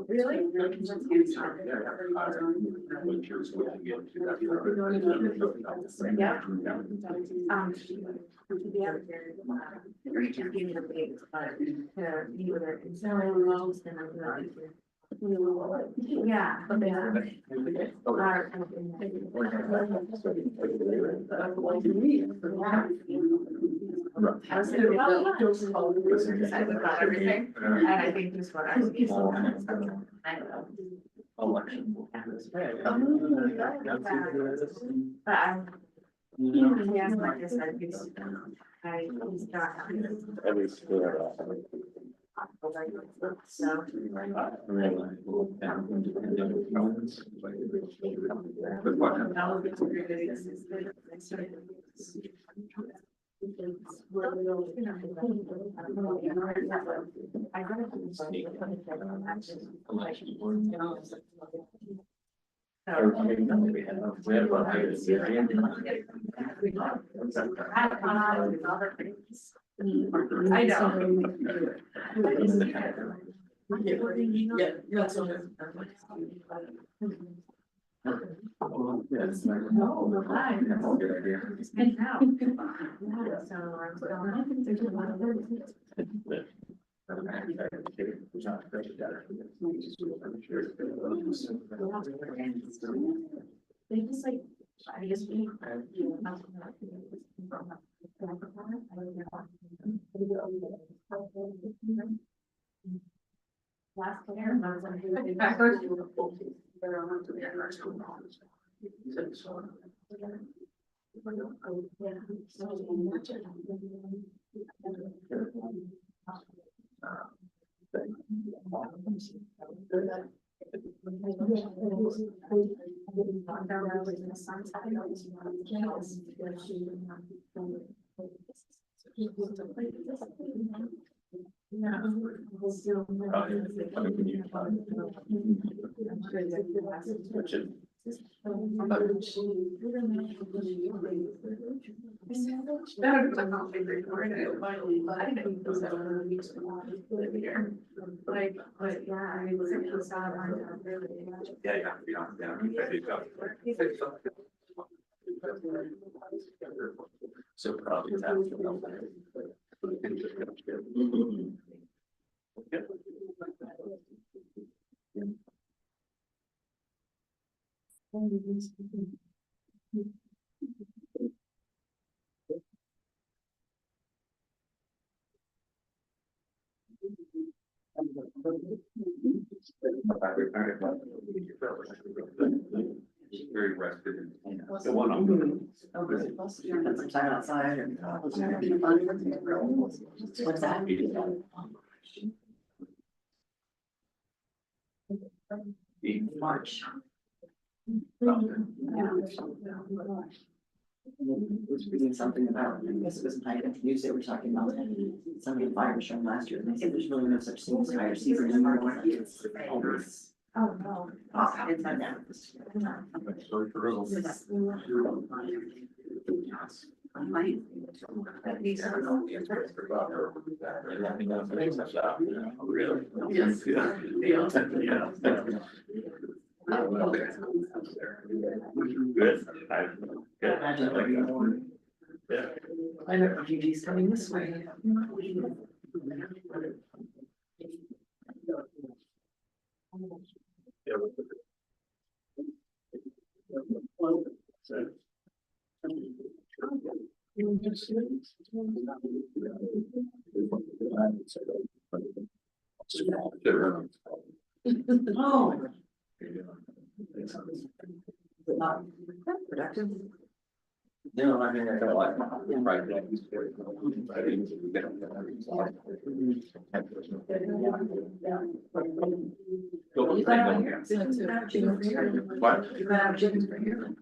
Really? Yeah. Yeah. I was gonna I forgot everything, and I think this one I was. I don't know. But I'm. Yes, like I said, he's not. Every school. So. I know. Yeah, that's what yes. No, hi. And now. Yeah, so there's a lot of they just like, I just really. Last year, I was like, backwards. So probably very rested. The one I'm doing. Spent some time outside and. What's that? March. Was reading something about, I guess it was in news, they were talking about some of the fires from last year, and they said there's really no such thing as fire season anymore. Oh, no. It's not that. I know refugees coming this way. Oh. Not productive. No, I mean, I got like, right there. You got out here. What? You got out chickens for here.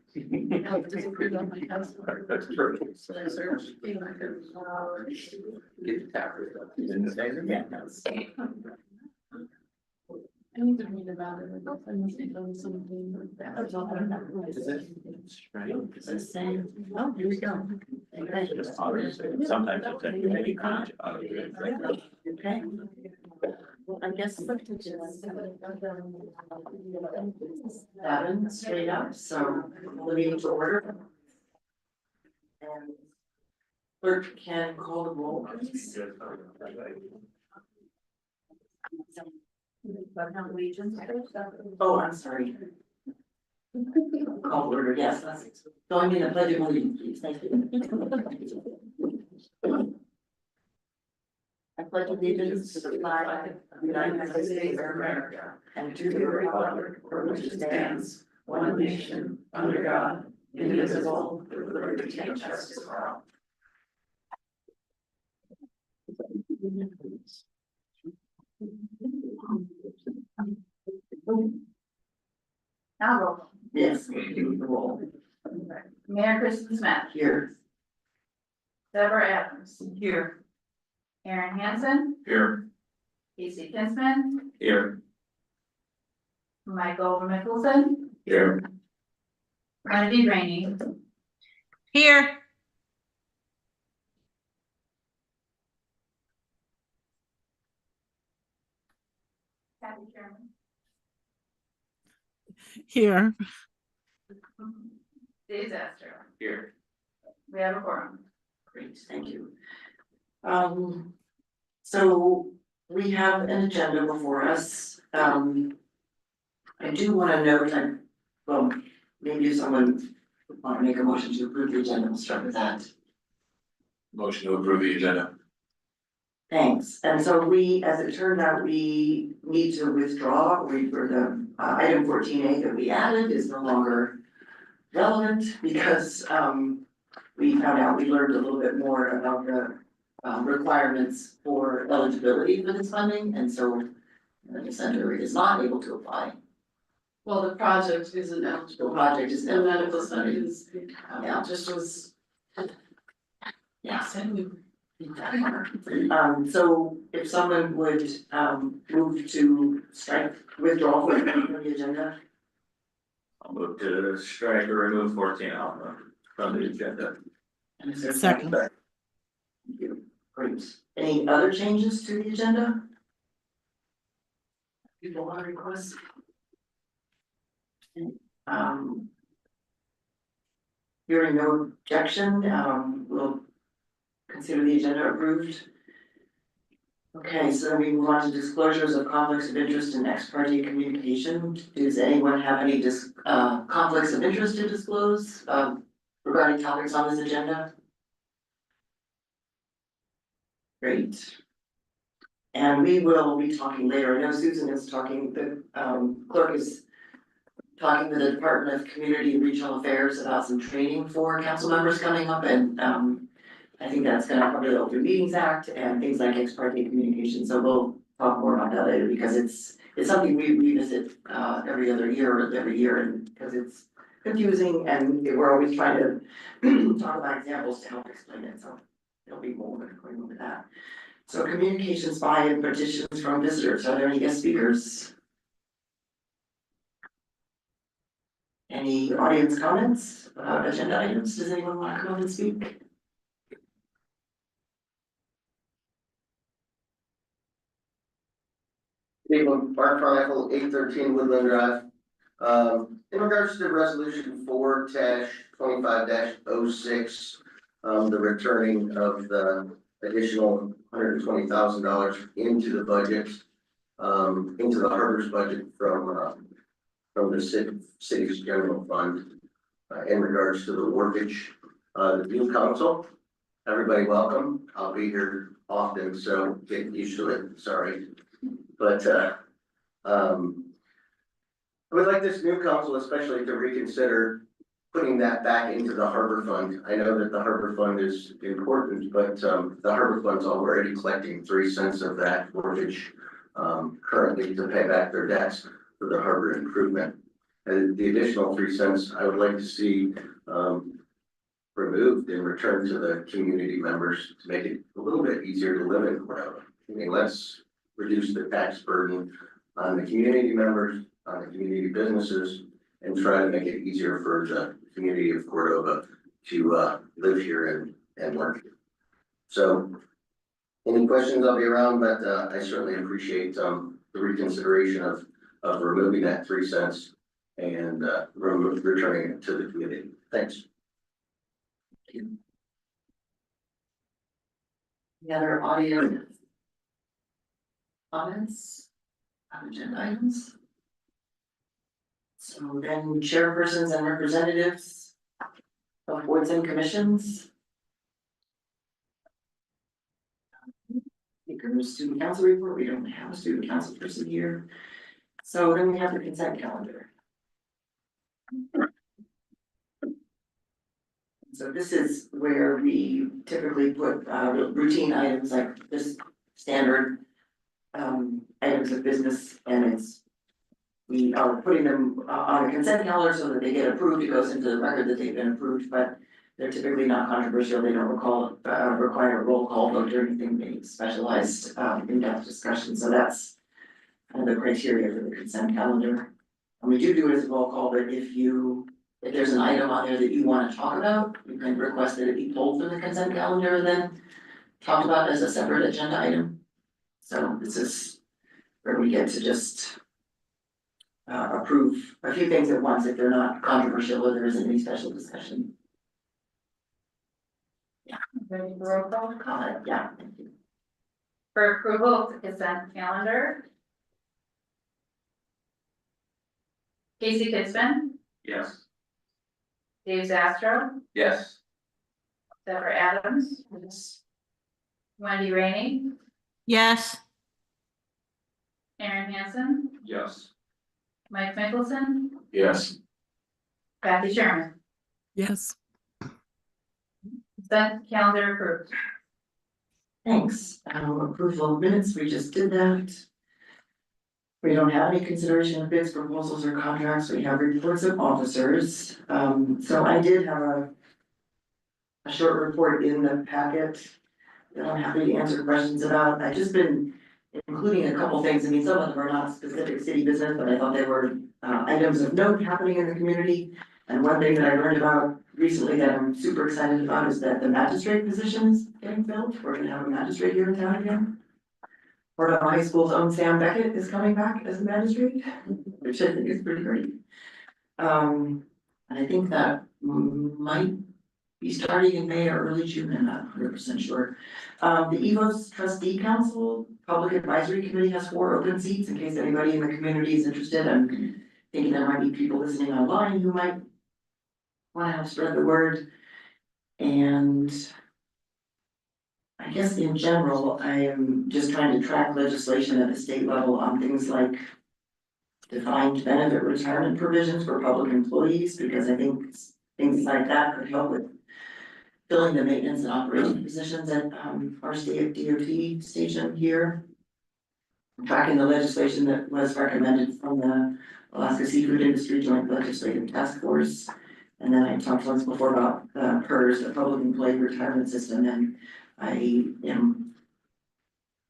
That's true. Get the tapper. I need to read about it. I must have done something. Is it? Right. It's the same. Oh, here we go. Sometimes it's a maybe kind of. Okay. Well, I guess. Seven straight up, so the meeting to order. And clerk can call the roll, please. Oh, I'm sorry. Call order, yes, that's it. Join me in the pledge of allegiance, please, thank you. I pledge allegiance to the flag of the United States of America and to the republic for which it stands, one nation, under God, indivisible, with liberty and justice for all. Now roll. Yes, do the roll. Mayor Kristen Smith, Here. Deborah Adams, Here. Aaron Hansen, Here. Casey Kinsman, Here. Michael Mickelson, Here. Wendy Rainey, Here. Kathy Sherman. Here. Dave Astor. Here. We have a quorum. Great, thank you. So we have an agenda before us. I do want to note, well, maybe if someone would want to make a motion to approve the agenda, we'll start with that. Motion to approve the agenda. Thanks. And so we, as it turned out, we need to withdraw, for the item 14A that we added is no longer relevant because we found out, we learned a little bit more about the requirements for eligibility for this funding, and so the center is not able to apply. Well, the project isn't The eligible, project is the now. medical study is, Yeah. just was. Yeah. So if someone would move to strike, withdraw from the agenda. I'll move to strike or remove 14 from the agenda. And is there a Second. Thank you. Great. Any other changes to the agenda? People want to request? Hearing no objection, we'll consider the agenda approved. Okay, so then we move on to disclosures of conflicts of interest in ex parte communication. Does anyone have any conflicts of interest to disclose regarding topics on this agenda? Great. And we will be talking later. I know Susan is talking, the clerk is talking with the Department of Community and Regional Affairs about some training for council members coming up, and I think that's gonna cover the Open Meetings Act and things like ex parte communication, so we'll talk more about that later, because it's something we revisit every other year or every year, and because it's confusing and we're always trying to talk about examples to help explain it, so there'll be more going on with that. So communications by and petitions from visitors, are there any guest speakers? Any audience comments about agenda items? Does anyone want to come up and speak? Stephen, Park Chronicle, 813 Woodland Drive. In regards to resolution 4-25-06, the returning of the additional $120,000 into the budget, into the harbor's budget from the city's general fund, in regards to the wharfage, the new council. Everybody welcome. I'll be here often, so get used to it. Sorry. But I would like this new council especially to reconsider putting that back into the harbor fund. I know that the harbor fund is important, but the harbor fund's already collecting 3 cents of that mortgage currently to pay back their debts for the harbor improvement. And the additional 3 cents I would like to see removed and returned to the community members to make it a little bit easier to live in Cordova. I mean, let's reduce the tax burden on the community members, on the community businesses, and try to make it easier for the community of Cordova to live here and and work. So, any questions, I'll be around, but, I certainly appreciate, the reconsideration of removing that 3 cents and, returning it to the community. Thanks. Any other audio comments on agenda items? So then chairpersons and representatives of boards and commissions. Student council report, we don't have a student council person here. So then we have the consent calendar. So this is where we typically put routine items like just standard items of business, and we are putting them on a consent calendar so that they get approved. It goes into the record that they've been approved, but they're typically not controversial. They don't require a roll call vote or anything, maybe specialized in-depth discussion. So that's kind of the criteria for the consent calendar. And we do it as a roll call, but if there's an item on there that you want to talk about, you can request that it be pulled from the consent calendar and then talked about as a separate agenda item. So this is where we get to just approve a few things at once if they're not controversial or there isn't any special discussion. Ready for roll call? Yeah, thank you. For approval of the consent calendar. Casey Kidsman, Yes. Dave Zastro, Yes. Deborah Adams. Wendy Rainey, Yes. Aaron Hanson, Yes. Mike Mickelson, Yes. Kathy Sherman. Yes. Consent calendar approved. Thanks. Approval of minutes, we just did that. We don't have any consideration of bids, proposals, or contracts. We have reports of officers. So I did have a short report in the packet that I'm happy to answer questions about. I've just been including a couple things. I mean, some of them are not specific city business, but I thought they were items of note happening in the community. And one thing that I learned about recently that I'm super excited about is that the magistrate position is getting filled. We're gonna have a magistrate here in town again. Cordova High School's own Sam Beckett is coming back as a magistrate, which I think is pretty great. And I think that might be starting in May or early June, I'm not 100% sure. The EVOS trustee council, public advisory committee has 4 open seats in case anybody in the community is interested. I'm thinking there might be people listening online who might want to help spread the word. And I guess in general, I am just trying to track legislation at the state level on things like defined benefit retirement provisions for public employees, because I think things like that could help with filling the maintenance and operation positions at our state DOT station here. Tracking the legislation that was recommended from the Alaska Seafood Industry Joint Legislative Task Force. And then I talked once before about PERS, the Public Employee Retirement System, and I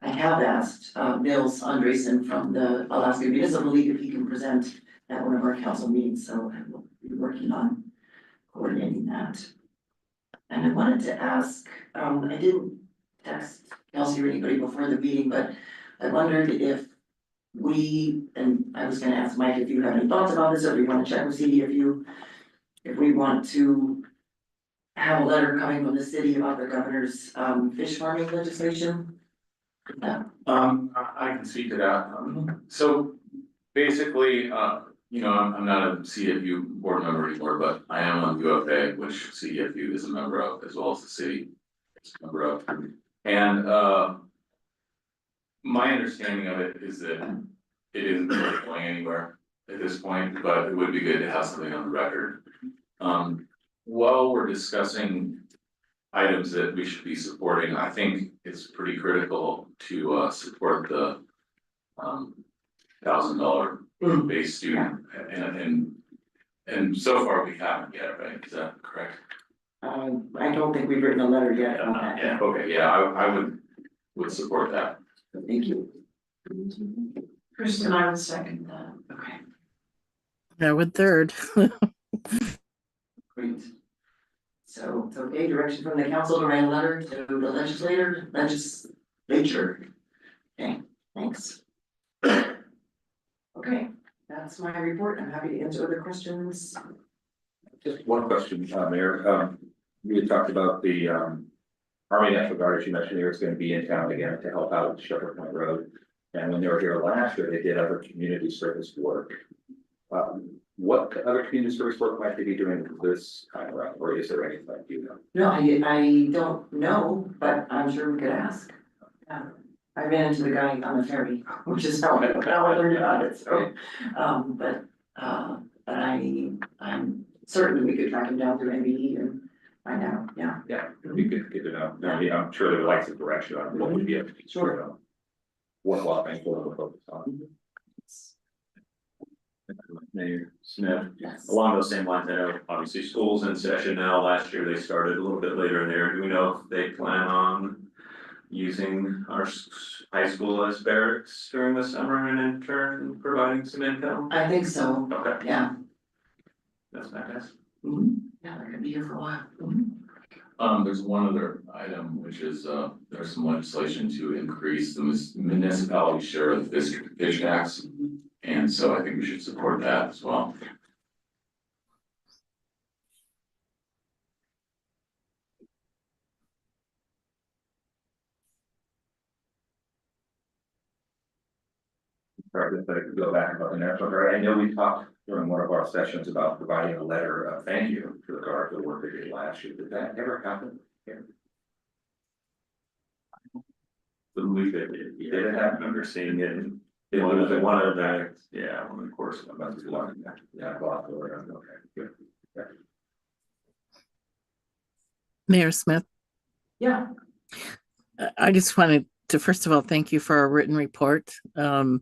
have asked Nils Andresen from the Alaska Municipal League if he can present at one of our council meetings, so I will be working on coordinating that. And I wanted to ask, I didn't text Kelsey or anybody before the meeting, but I wondered if and I was gonna ask Mike if you have any thoughts about this, or if you wanna check with CD if we want to have a letter coming from the city about the governor's fish farming legislation. Yeah. I can speak to that. So basically, I'm not a CFU board member anymore, but I am on UFA, which CFU is a member of, as well as the city is a member of. And my understanding of it is that it isn't really going anywhere at this point, but it would be good to have something on the record. While we're discussing items that we should be supporting, I think it's pretty critical to support the $1,000 base student, and so far we haven't yet, right? Is that correct? I don't think we've written a letter yet on that. Yeah, okay, yeah, I would support that. Thank you. Kristen, I would second that. Okay, I would third. great. So it's okay, direction from the council to write a letter to the legislature. Okay, thanks. Okay, that's my report. I'm happy to answer other questions. Just one question, Mayor. You had talked about the Army National Guard, as you mentioned, they was gonna be in town again to help out with Shepherd Point Road. And when they were here last year, they did other community service work. What other community service work might they be doing this time around, or is there anything you know? No, I don't know, but I'm sure we could ask. Yeah, I ran into the guy on the ferry, which is how I learned about it, so, but I'm certain we could track him down through NBE and find out, yeah. Yeah, it'd be good to know. I mean, I'm sure there likes a direction on what would be a Sure. worthwhile thing for them to focus on. Mayor Smith, Yes. along those same lines, I know obviously school's in session now, last year they started a little bit later in there, do we know if they plan on using our high school as barracks during the summer and in turn providing some income? I think so, Okay, yeah. that's fantastic. Yeah, they're gonna be here for a while. There's one other item, which is, there's some legislation to increase the municipality share of the fish tax. And so I think we should support that as well. Sorry, if I could go back about the National Guard. I know we talked during one of our sessions about providing a letter of thank you to the Guard for the work they did last year. Did that ever happen? Believe it, I remember seeing it. It was one of the, yeah, one of the course. About this one, yeah, well, okay, good. Mayor Smith, Yeah, I just wanted to, first of all, thank you for a written report. I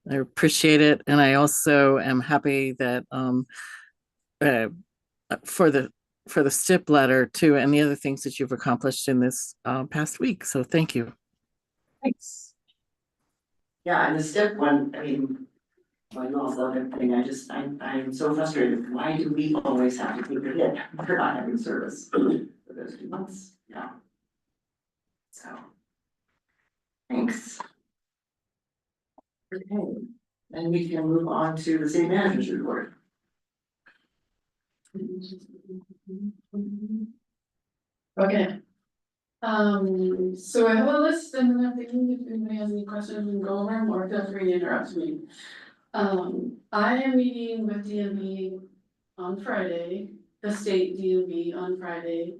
appreciate it. And I also am happy that for the STIP letter too, and the other things that you've accomplished in this past week. So thank you. thanks. Yeah, and the step one, I mean, well, you all love everything, I'm so frustrated, why do we always have to take the hit for not having service for those 2 months, yeah. So. Thanks. Okay, then we can move on to the city manager's report. Okay. So I have a list and then if anybody has any questions, we can go over them or feel free to interrupt me. I am meeting with DMV on Friday, the state DMV on Friday.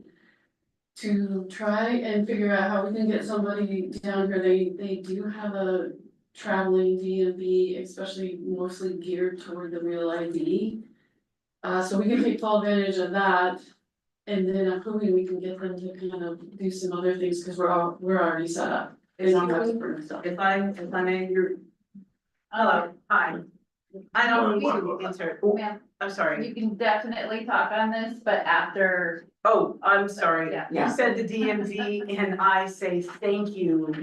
To try and figure out how we can get somebody down here, they do have a traveling DMV, especially mostly geared toward the real ID. So we can take full advantage of that. And then I'm hoping we can get them to kind of do some other things, because we're already set up. They don't have to bring stuff. If I may, hello, hi. I don't need to insert, Ma'am, I'm sorry. you can definitely talk on this, but after, Oh, I'm sorry. Yeah. You said the DMV and I say thank you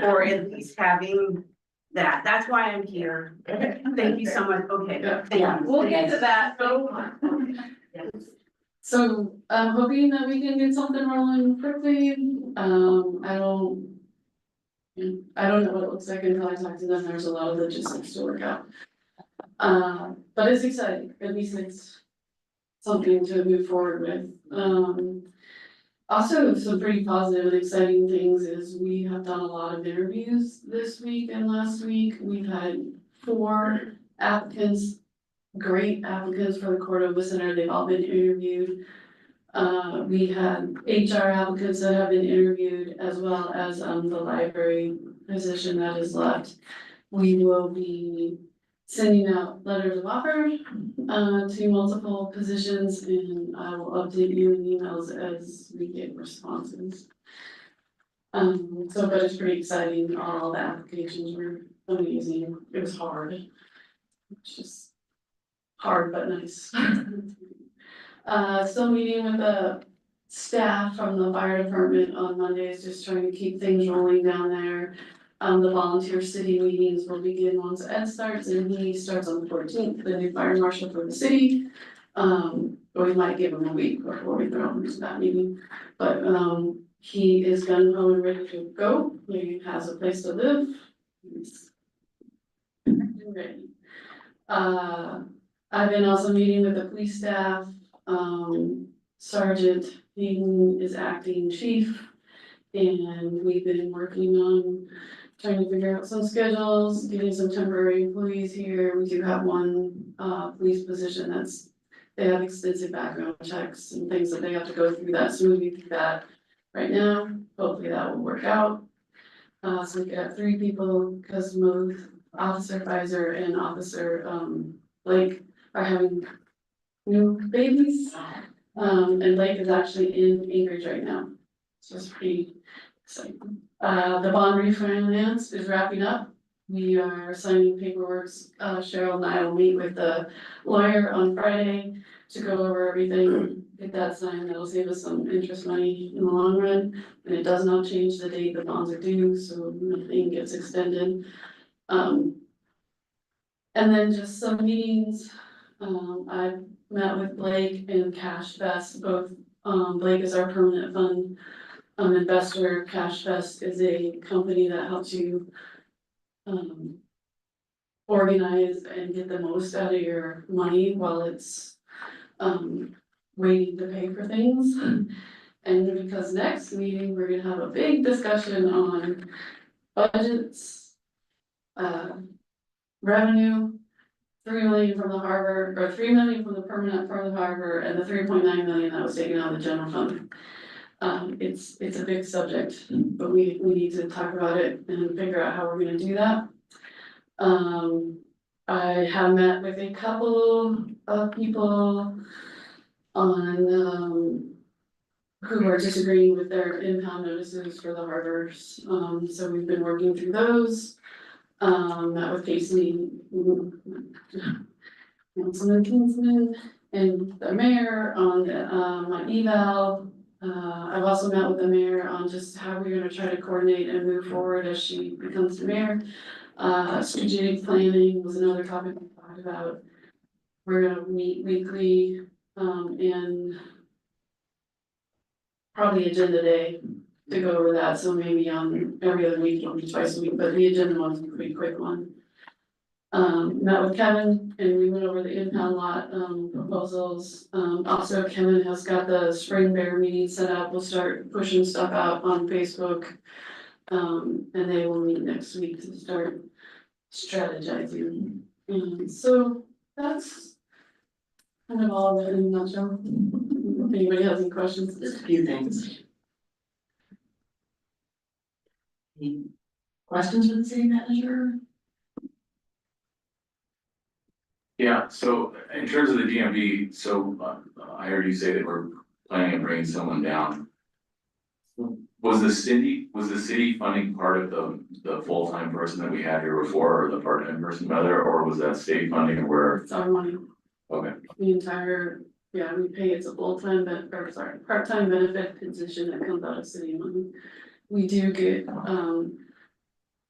for at least having that. That's why I'm here. Thank you so much. Okay, thank you. we'll get to that. So I'm hoping that we can get something rolling quickly. I don't know what it looks like until I talk to them. There's a lot of logistics to work out. But it's exciting. At least it's something to move forward with. Also some pretty positive and exciting things is we have done a lot of interviews this week and last week. We've had 4 applicants, great applicants for the Cordova Center. They've all been interviewed. We had HR applicants that have been interviewed, as well as the library position that is left. We will be sending out letters of offer to multiple positions, and I will update you in emails as we get responses. But it's pretty exciting. All the applications were amazing. It was hard. It's just hard but nice. Still meeting with the staff from the fire department on Mondays, just trying to keep things rolling down there. The volunteer city meetings will begin once Ed starts, and he starts on the 14th, the new fire marshal for the city. But we might give him a week before we throw him into that meeting, but, he is gun ho and ready to go, he has a place to live. He's ready. I've been also meeting with the police staff, Sergeant Hayden is acting chief. And we've been working on trying to figure out some schedules, getting some temporary employees here. We do have one police position they have extensive background checks and things that they have to go through that, so moving through that right now. Hopefully that will work out. So we got 3 people, because both Officer Pfizer and Officer Blake are having new babies. And Blake is actually in Anchorage right now. So it's pretty exciting. The bond refinance is wrapping up. We are signing paperwork. Cheryl and I will meet with the lawyer on Friday to go over everything, get that signed. That'll save us some interest money in the long run. And it does not change the date the bonds are due, so nothing gets extended. And then just some meetings. I've met with Blake and Cash Fest, both. Blake is our permanent fund investor. Cash Fest is a company that helps you organize and get the most out of your money while it's waiting to pay for things. And because next meeting, we're gonna have a big discussion on budgets, revenue, 3 million from the harbor, or 3 million from the permanent from the harbor, and the 3.9 million that was taken out of the general fund. It's a big subject, but we need to talk about it and figure out how we're gonna do that. I have met with a couple of people on, who are disagreeing with their impound notices for the harbors, so we've been working through those. Met with Casey, Councilman Kinsman, and the mayor on my eval. I've also met with the mayor on just how we're gonna try to coordinate and move forward as she becomes the mayor. Strategic planning was another topic we talked about. We're gonna meet weekly, and probably agenda day to go over that, so maybe on every other week, or twice a week, but the agenda one's a pretty quick one. Met with Kevin and we went over the impound lot proposals. Also Kevin has got the spring bear meeting set up. We'll start pushing stuff out on Facebook. And they will meet next week to start strategizing. So that's kind of all of it in a nutshell. If anybody has any questions? Just a few things. Any questions for the city manager? Yeah, so in terms of the DMV, so I heard you say that we're planning on bringing someone down. Was the city funding part of the full-time person that we had here before, or the part-time person rather, or was that state funding where? It's our money. Okay, The entire, yeah, we pay, it's a part-time benefit position that comes out of city money. We do get,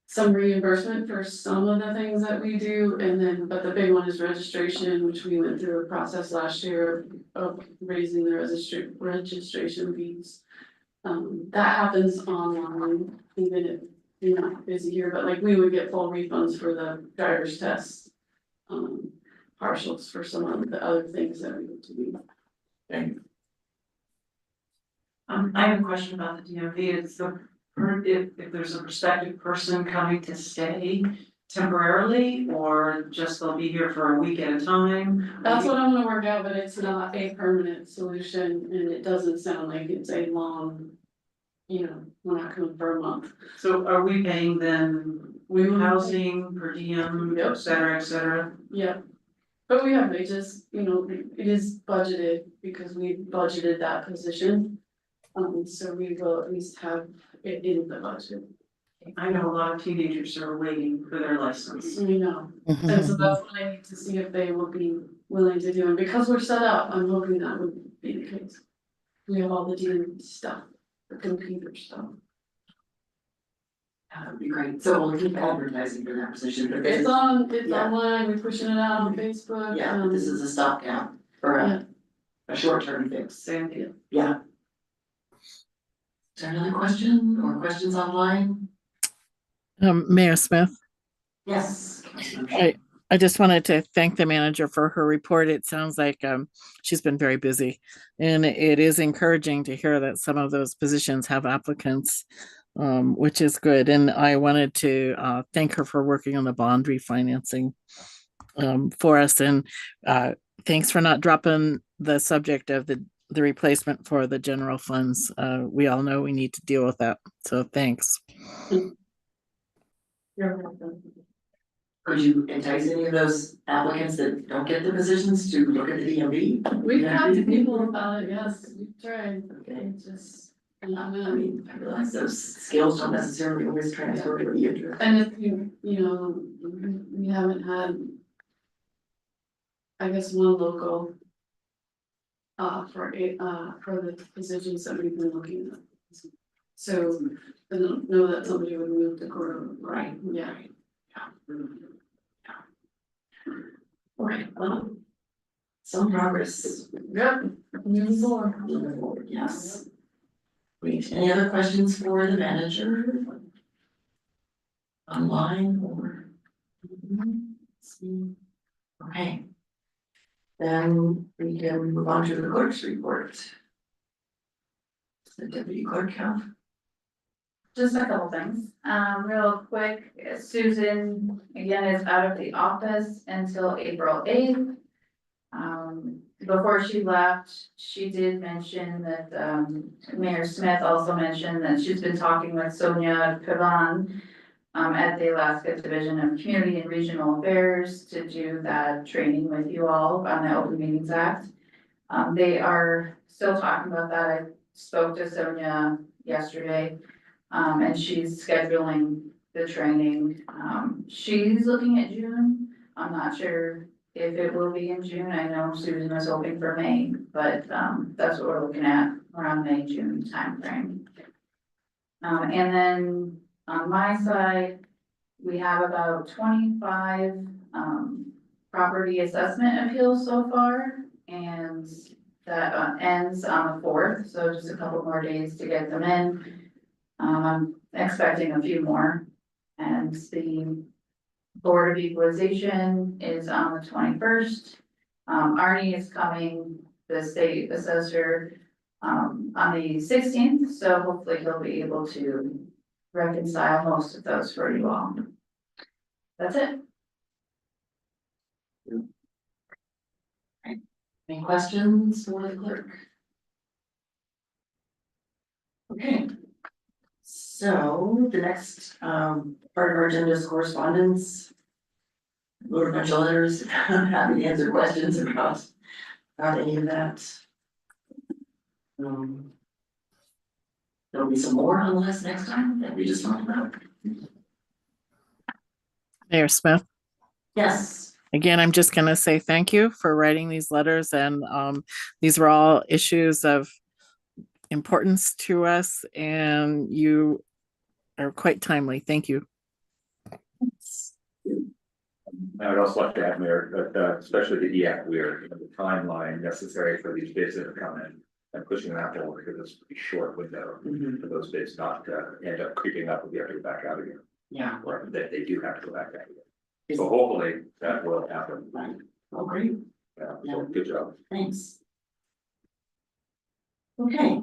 some reimbursement for some of the things that we do, and then, but the big one is registration, which we went through a process last year of raising the registration fees. That happens online, even if you're not busy here, but like we would get full refunds for the driver's tests. Partials for some of the other things that we need to do. thank you. I have a question about the DMV. It's if there's a prospective person coming to stay temporarily, or just they'll be here for a week at a time? That's what I'm gonna work out, but it's not a permanent solution, and it doesn't sound like it's a long, we're not coming for a month. So are we paying them We will housing, per diem, Yep. et cetera, et cetera? Yeah, but we have wages, it is budgeted because we budgeted that position. So we will at least have it in the budget, I know a lot of teenagers are waiting for their license. and so that's what I need to see if they will be willing to do, and because we're set up, I'm hoping that would be the case. We have all the DMV stuff, the computer stuff. That would be great. So we'll keep advertising for that position. But this It's is- Yeah. online, we're pushing it out on Facebook. Yeah, but this is a stopgap for Yeah. a short-term fix. Same deal. Yeah. Is there another question or questions online? Mayor Smith, Yes. I just wanted to thank the manager for her report. It sounds like she's been very busy. And it is encouraging to hear that some of those positions have applicants, which is good. And I wanted to thank her for working on the bond refinancing for us. And thanks for not dropping the subject of the replacement for the general funds. We all know we need to deal with that. So thanks. You're welcome. Could you entice any of those applicants that don't get the positions to look at the DMV? We've talked to people about it, yes, we've tried, Okay. it just, I mean, I realize those skills don't necessarily always transfer to the interest. and if you know, we haven't had, I guess, one local for the positions that we've been looking at. So I don't know that somebody would move to Cordova, Right. yeah. All right, some progress. Yep, moving forward. Moving forward, yes. Great, any other questions for the manager? Online or? Okay. Then we can move on to the clerk's report. The deputy clerk have. Just a couple things, real quick, Susan, again, is out of the office until April 8th. Before she left, she did mention that, Mayor Smith also mentioned that she's been talking with Sonia Pavan at the Alaska Division of Community and Regional Affairs to do that training with you all on the Open Meetings Act. They are still talking about that. I spoke to Sonia yesterday. And she's scheduling the training. She's looking at June. I'm not sure if it will be in June. I know Susan was hoping for May, but that's what we're looking at, around May, June timeframe. And then on my side, we have about 25 property assessment appeals so far, and that ends on the 4th, so just a couple more days to get them in. I'm expecting a few more, and the Board of Equalization is on the 21st. Arnie is coming, the state assessor, on the 16th, so hopefully he'll be able to reconcile most of those for you all. That's it. Any questions for the clerk? Okay. So the next part of our agenda is correspondence. Wrote a bunch of letters, happy to answer questions about any of that. There'll be some more on the list next time that we just talked about. Mayor Smith. Yes. Again, I'm just going to say thank you for writing these letters, and these were all issues of importance to us, and you are quite timely. Thank you. I would also like to add, Mayor, that especially the EAC, where the timeline necessary for these bids that are coming and pushing that forward, because it's a pretty short window for those bids not to end up creeping up and we have to go back out again, Yeah. or that they do have to go back out again. So hopefully that will happen. Right. Oh, great. Yeah, so good job. Thanks. Okay,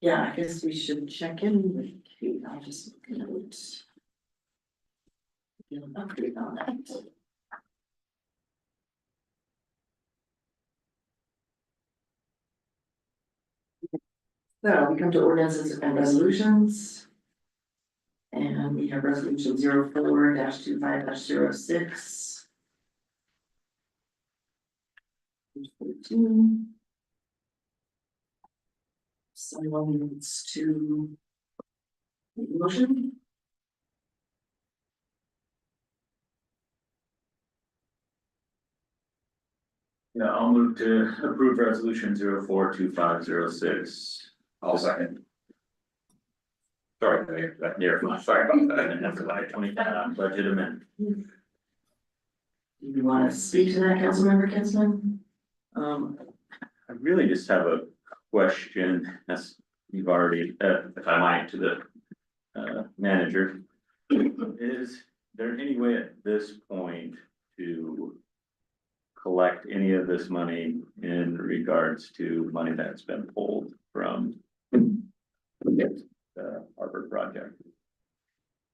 yeah, I guess we should check in with Kate. I'll just note. Get an update on that. So we come to ordinances and resolutions. And we have resolution 04-25-06. 14. Someone needs to make a motion. Yeah, I'll move to approve resolution 04-25-06. I'll second. Sorry, Mayor, sorry about that. That's about 20 budget amendment. Do you want to speak to that, Councilmember Kinsman? I really just have a question, as you've already, if I might, to the manager. Is there any way at this point to collect any of this money in regards to money that's been pulled from the Harvard project?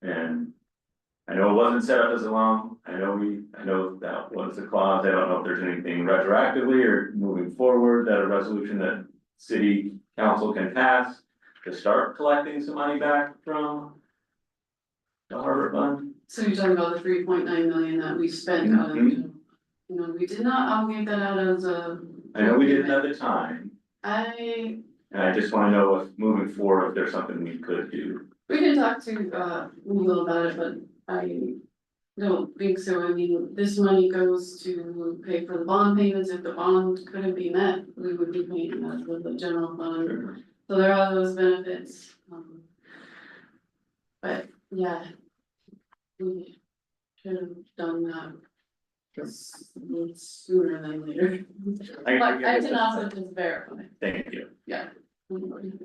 And I know it wasn't set up as a loan. I know that was a clause. I don't know if there's anything retroactively or moving forward that a resolution that city council can pass to start collecting some money back from the Harvard fund. So you're talking about the 3.9 million that we spent out of, you know, we did not obligate that out as a. I know we didn't at the time, And and I just wanna know if moving forward, if there's something we could do. we can talk to Will about it, but I don't think so. I mean, this money goes to pay for the bond payments. If the bond couldn't be met, we would be paying that with the general fund. So there are those benefits. But yeah. We should have done that. Just sooner than later. But I can also just verify, Thank you. yeah. I wanted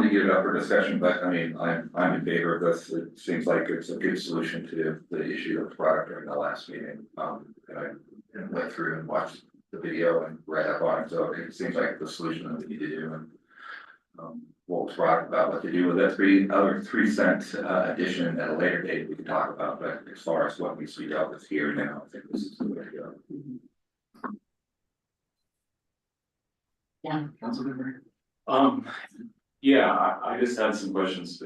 to get it up for discussion, but I mean, I'm in favor of this. It seems like it's a good solution to the issue that was brought up during the last meeting. And I went through and watched the video and read up on it, so it seems like the solution that we need to do. And what was brought up about what to do with that other 3 cent addition at a later date we can talk about, but as far as what needs to be dealt with here now, I think this is the way to go. Yeah, Councilmember. Yeah, I just had some questions.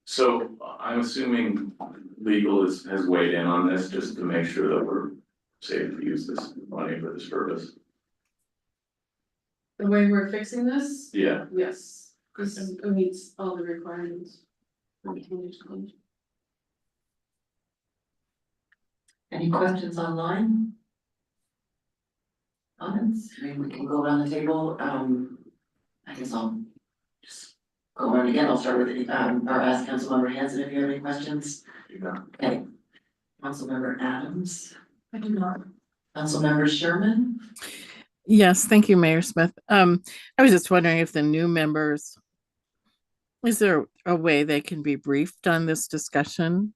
So I'm assuming legal has weighed in on this just to make sure that we're safe to use this money for this purpose. The way we're fixing this, Yeah, yes, this meets all the requirements. Any questions online? Comments? I mean, we can go around the table, I guess I'll just go around again, I'll start with, or ask Councilmember Hanson if you have any questions. Okay, Councilmember Adams. I do not. Councilmember Sherman. Yes, thank you, Mayor Smith. I was just wondering if the new members, is there a way they can be briefed on this discussion?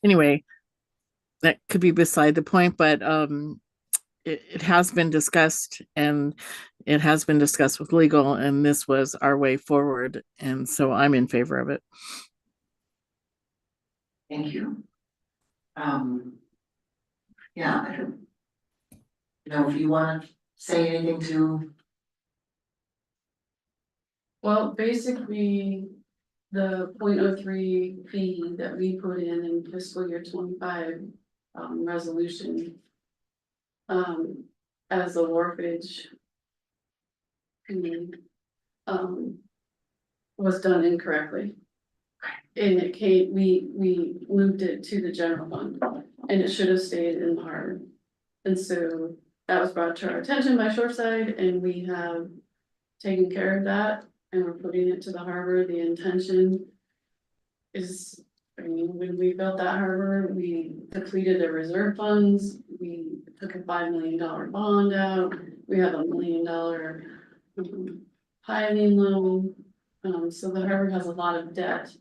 Anyway, that could be beside the point, but it has been discussed, and it has been discussed with legal, and this was our way forward, and so I'm in favor of it. Thank you. Yeah, I don't know if you wanna say anything to. Well, basically, the 0.03 fee that we put in fiscal year 25 resolution. As a wharfage. Fee, was done incorrectly. And it came, we moved it to the general fund, and it should have stayed in the harbor. And so that was brought to our attention by Shoreside, and we have taken care of that, and we're putting it to the harbor. The intention is, I mean, when we built that harbor, we depleted the reserve funds, we took a $5 million bond out, we have $1 million piling loan. So the harbor has a lot of debt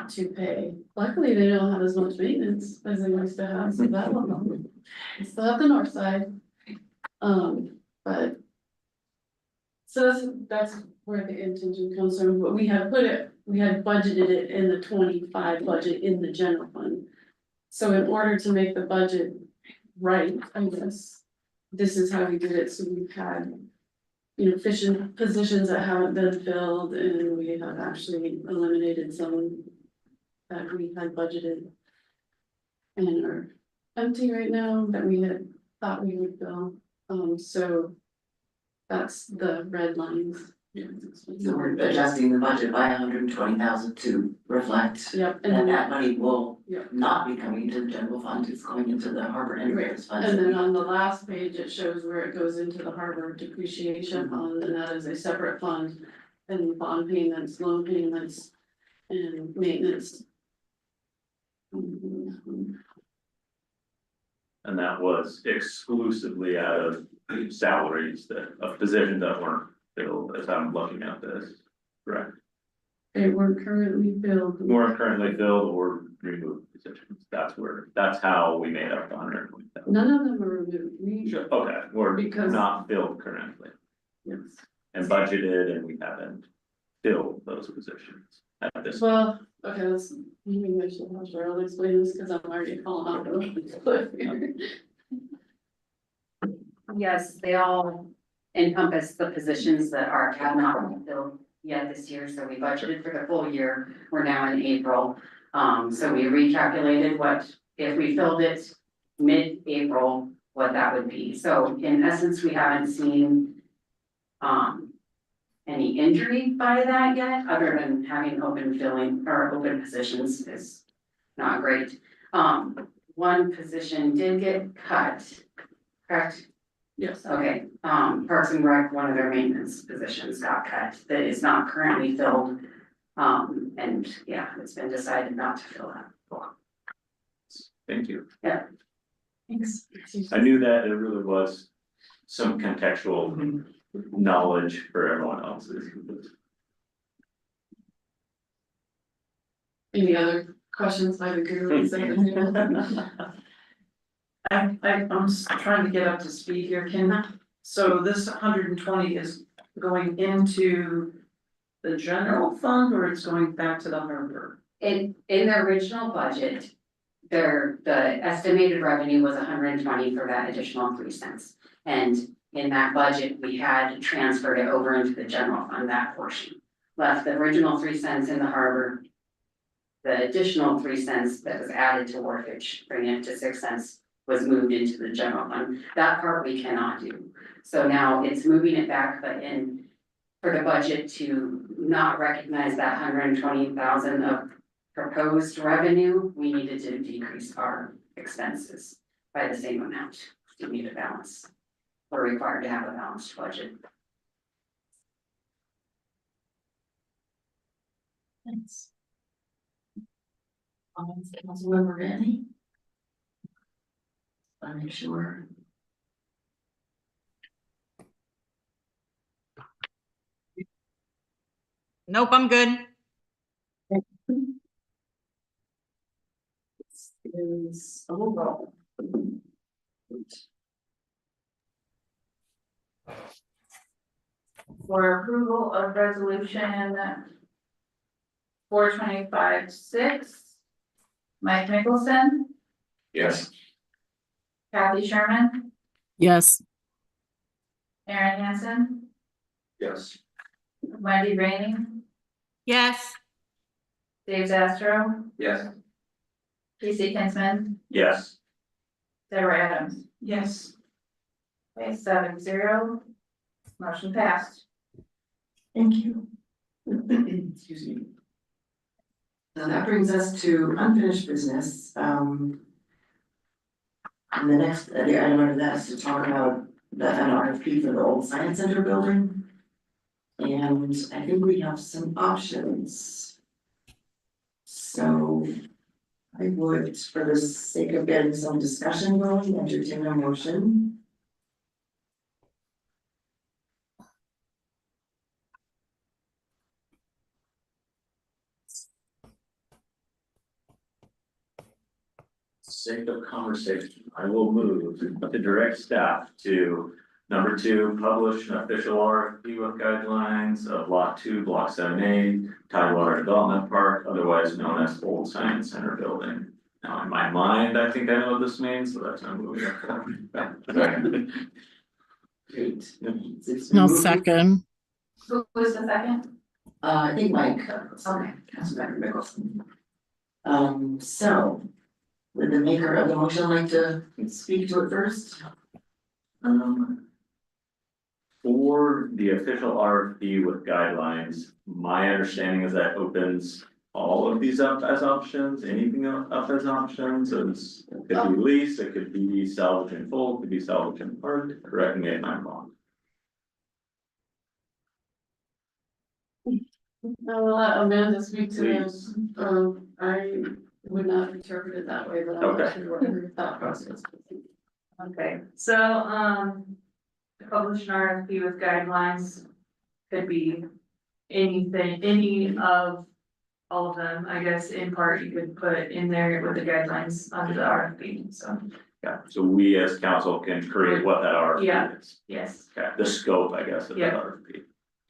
to pay. Luckily, they don't have as much maintenance as they used to have, so that one, we still have the north side. But so that's where the intention comes from, but we had budgeted it in the 25 budget in the general fund. So in order to make the budget right, I guess, this is how we did it. So we've had, efficient positions that haven't been filled, and we have actually eliminated some that we had budgeted and are empty right now that we had thought we would fill. So that's the red lines. So we're adjusting the budget by 120,000 to reflect. Yep, And that money will Yep. not be coming into the general fund, it's going into the harbor integrated fund. and then on the last page, it shows where it goes into the harbor depreciation fund, and that is a separate fund. And bond payments, loan payments, and maintenance. And that was exclusively out of salaries of positions that weren't filled, as I'm looking at this, correct? They weren't currently filled. Weren't currently filled or removed positions, that's how we made up the 120,000. None of them were removed. Sure, okay, we're Because- not filled currently Yes. and budgeted, and we haven't filled those positions at this. Well, okay, let's, maybe I should have Cheryl explain this, because I'm already calling out the cliff here. Yes, they all encompass the positions that have not been filled yet this year, so we budgeted for the full year, we're now in April. So we recalculated what, if we filled it mid-April, what that would be, so in essence, we haven't seen. Any injury by that yet, other than having open filling or open positions is not great. One position did get cut, correct? Yes. Okay, Parks and Rec, one of their maintenance positions got cut, that is not currently filled. And yeah, it's been decided not to fill that. Thank you. Yeah. Thanks. I knew that it really was some contextual knowledge for everyone else. Any other questions by the guru? I'm trying to get up to speed here, Ken. So this 120 is going into the general fund or it's going back to the harbor? In their original budget, the estimated revenue was 120 for that additional 3 cents. And in that budget, we had transferred it over into the general fund, that portion. Left the original 3 cents in the harbor. The additional 3 cents that was added to wharfage, bringing it to 6 cents, was moved into the general fund. That part we cannot do. So now it's moving it back, but for the budget to not recognize that 120,000 of proposed revenue, we needed to decrease our expenses by the same amount to meet a balance. We're required to have a balanced budget. Thanks. Councilmember Randy? I'll make sure. Nope, I'm good. Is a roll. For approval of resolution 425-6, Mike Mickelson, Yes. Kathy Sherman, Yes, Aaron Hansen, Yes. Wendy Rainey, Yes, Dave Zastro, Yes. Casey Kinsman, Yes, Deborah Adams. Yes. Okay, 7-0, motion passed. Thank you. Excuse me. So that brings us to unfinished business, and the next, the item under that is to talk about an RFP for the old science center building. And I think we have some options. So I would, for the sake of getting some discussion going, entertain a motion. sake of conversation, I will move to direct staff to number 2, publish an official RFP with guidelines of lot 2, block 7A, Tidewater Development Park, otherwise known as Old Science Center Building. Now, in my mind, I think I know what this means, so that's what I'm moving. Great. no second. Who was the second? I think Mike. Okay. Councilmember Mickelson. So, would the maker of the motion like to speak to it first? For the official RFP with guidelines, my understanding is that opens all of these up as options, anything up as options, it could be lease, it could be salvage in full, it could be salvage in part, correct me if I'm wrong. I will let Amanda speak to this. Please. I would not interpret it that way, but I'm Okay. not sure what your thought process. Okay, so, to publish an RFP with guidelines could be anything, any of all of them, I guess, in part, you could put in there with the guidelines under the RFP, so, Yeah, so we as council can create what that Yeah. RFP is. yes. Okay, the scope, I guess, of the Yeah. RFP.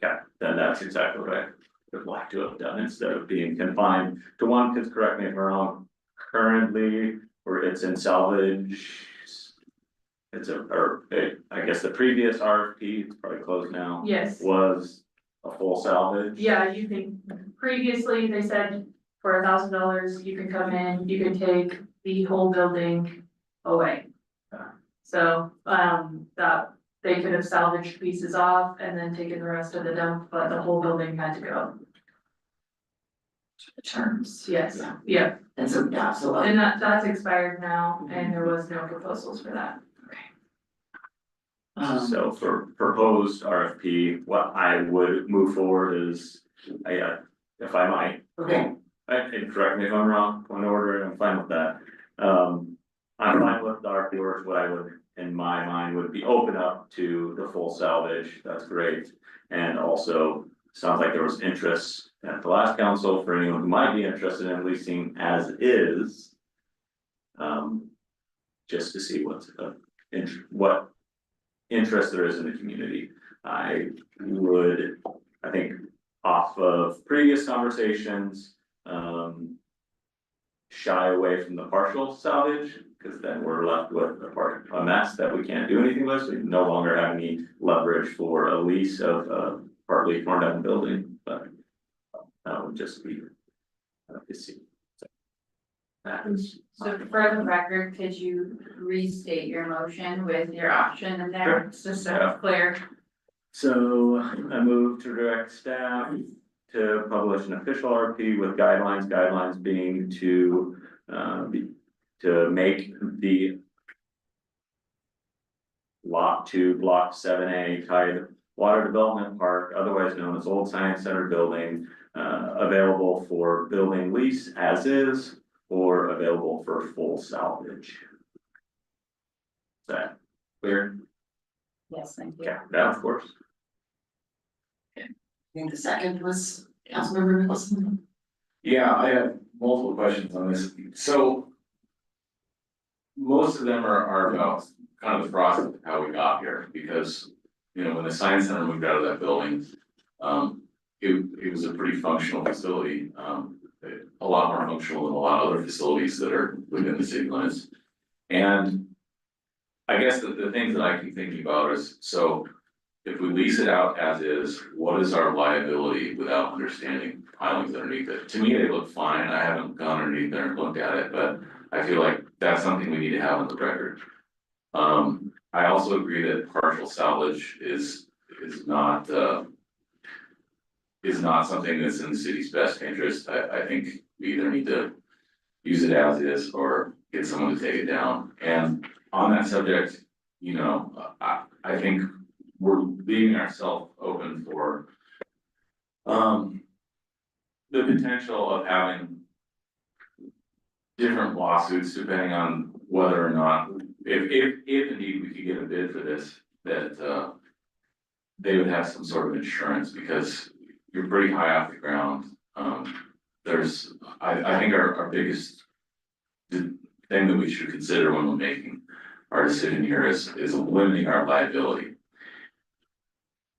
Okay, then that's exactly what I would like to have done instead of being confined to one, because correct me if I'm wrong, currently, where it's in salvage. I guess the previous RFP, it's probably closed now, Yes, was a full salvage. yeah, you can, previously, they said for $1,000, you can come in, you can take the whole building away. So, that, they could have salvaged pieces off and then taken the rest of the dump, but the whole building had to go. The terms. Yes, Yeah. yeah, And so, yeah, so, and that's expired now, and there was no proposals for that. So for proposed RFP, what I would move forward is, if I might. okay, And correct me if I'm wrong, point of order, I'm fine with that. I'm fine with the RFP works, what I would, in my mind, would be open up to the full salvage, that's great. And also, sounds like there was interest at the last council for anyone who might be interested in leasing as is. Just to see what interest there is in the community. I think off of previous conversations, shy away from the partial salvage, because then we're left with a mess that we can't do anything with, so we no longer have any leverage for a lease of a partly torn down building, but that would just be, to see. So, that is. So for the record, could you restate your motion with your option in there, just so it's clear? So I move to direct staff to publish an official RFP with guidelines being to make the lot 2, block 7A Tide Water Development Park, otherwise known as Old Science Center Building, available for building lease as is, or available for full salvage. Is that clear? Yes, thank you. Yeah, that of course. I think the second was Councilmember Nicholson. Yeah, I have multiple questions on this, so. Most of them are about kind of the process of how we got here, because, you know, when the science center moved out of that building. It was a pretty functional facility, a lot more functional than a lot of other facilities that are within the city limits. And I guess the things that I keep thinking about is, so if we lease it out as is, what is our liability without understanding pilings underneath it? To me, they look fine, I haven't gone underneath there and looked at it, but I feel like that's something we need to have on the record. I also agree that partial salvage is not something that's in the city's best interest. I think we either need to use it as is or get someone to take it down. And on that subject, you know, I think we're leaving ourselves open for the potential of having different lawsuits depending on whether or not, if indeed we could get a bid for this, that they would have some sort of insurance, because you're pretty high off the ground. I think our biggest thing that we should consider when we're making our decision here is limiting our liability.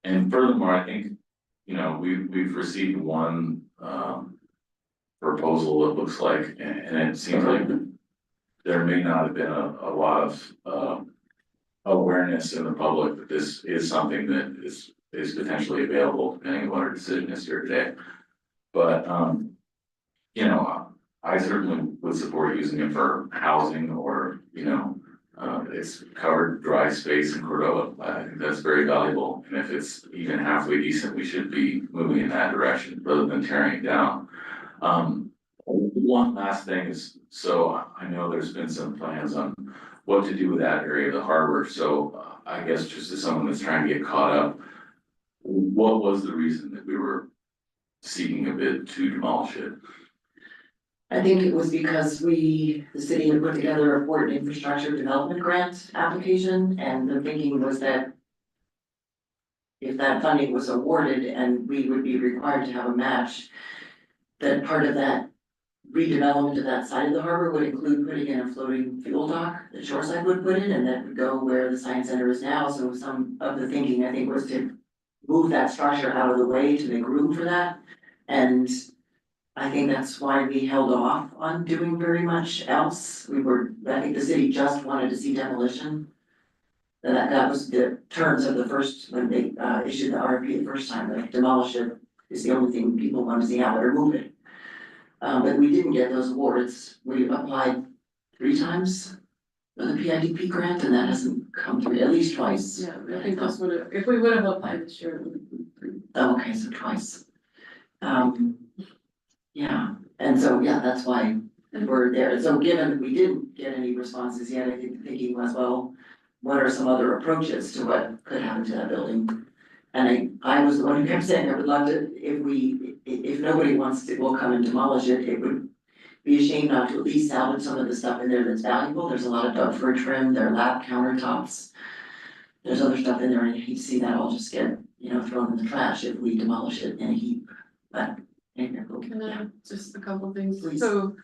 And furthermore, I think, you know, we've received one proposal, it looks like, and it seems like there may not have been a lot of awareness in the public that this is something that is potentially available, depending on what our decision is here today. But you know, I certainly would support using it for housing, or, you know, it's covered dry space in Cordova. I think that's very valuable, and if it's even halfway decent, we should be moving in that direction rather than tearing it down. One last thing is, so I know there's been some plans on what to do with that area of the harbor, so I guess just as someone that's trying to get caught up, what was the reason that we were seeking a bid to demolish it? I think it was because the city had put together a port and infrastructure development grant application, and the thinking was that if that funding was awarded and we would be required to have a match, that part of that redevelopment of that side of the harbor would include putting in a floating fuel dock that Shoreside would put in, and that would go where the science center is now. So some of the thinking, I think, was to move that structure out of the way to make room for that. And I think that's why we held off on doing very much else. I think the city just wanted to see demolition. That was the terms of the first, when they issued the RFP the first time, like demolish it is the only thing people want to see out or move it. But we didn't get those awards. We applied 3 times for the PIDP grant, and that hasn't come through, at least twice. Yeah, I think that's what if we would have applied this year, it would have been three. Oh, okay, so twice. Yeah, and so, yeah, that's why we're there. So given that we didn't get any responses yet, I think the thinking was, well, what are some other approaches to what could happen to that building? And I was the one who kept saying, I would love to, if nobody wants to, we'll come and demolish it, it would be a shame not to at least salvage some of the stuff in there that's valuable. There's a lot of Doug fir trim, there are lap countertops. There's other stuff in there, and you see that all just get, thrown in the trash if we demolish it in a heap, but. Can I, just a couple of things, Please. so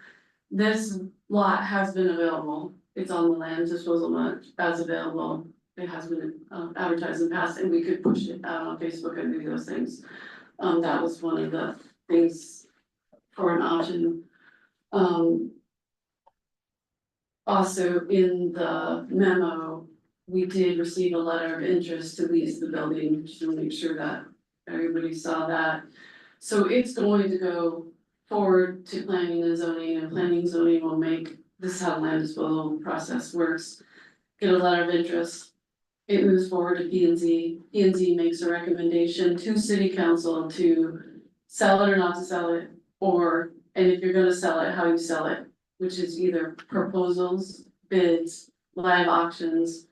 this lot has been available, it's on the land disposal map as available. It has been advertised in the past, and we could push it out on Facebook and do those things. That was one of the things for an option. Also in the memo, we did receive a letter of interest to lease the building, just to make sure that everybody saw that. So it's going to go forward to planning and zoning, and planning and zoning will make, this is how the land disposal process works. Get a letter of interest, it moves forward to P and Z. P and Z makes a recommendation to city council to sell it or not to sell it, and if you're gonna sell it, how you sell it, which is either proposals, bids, live auctions,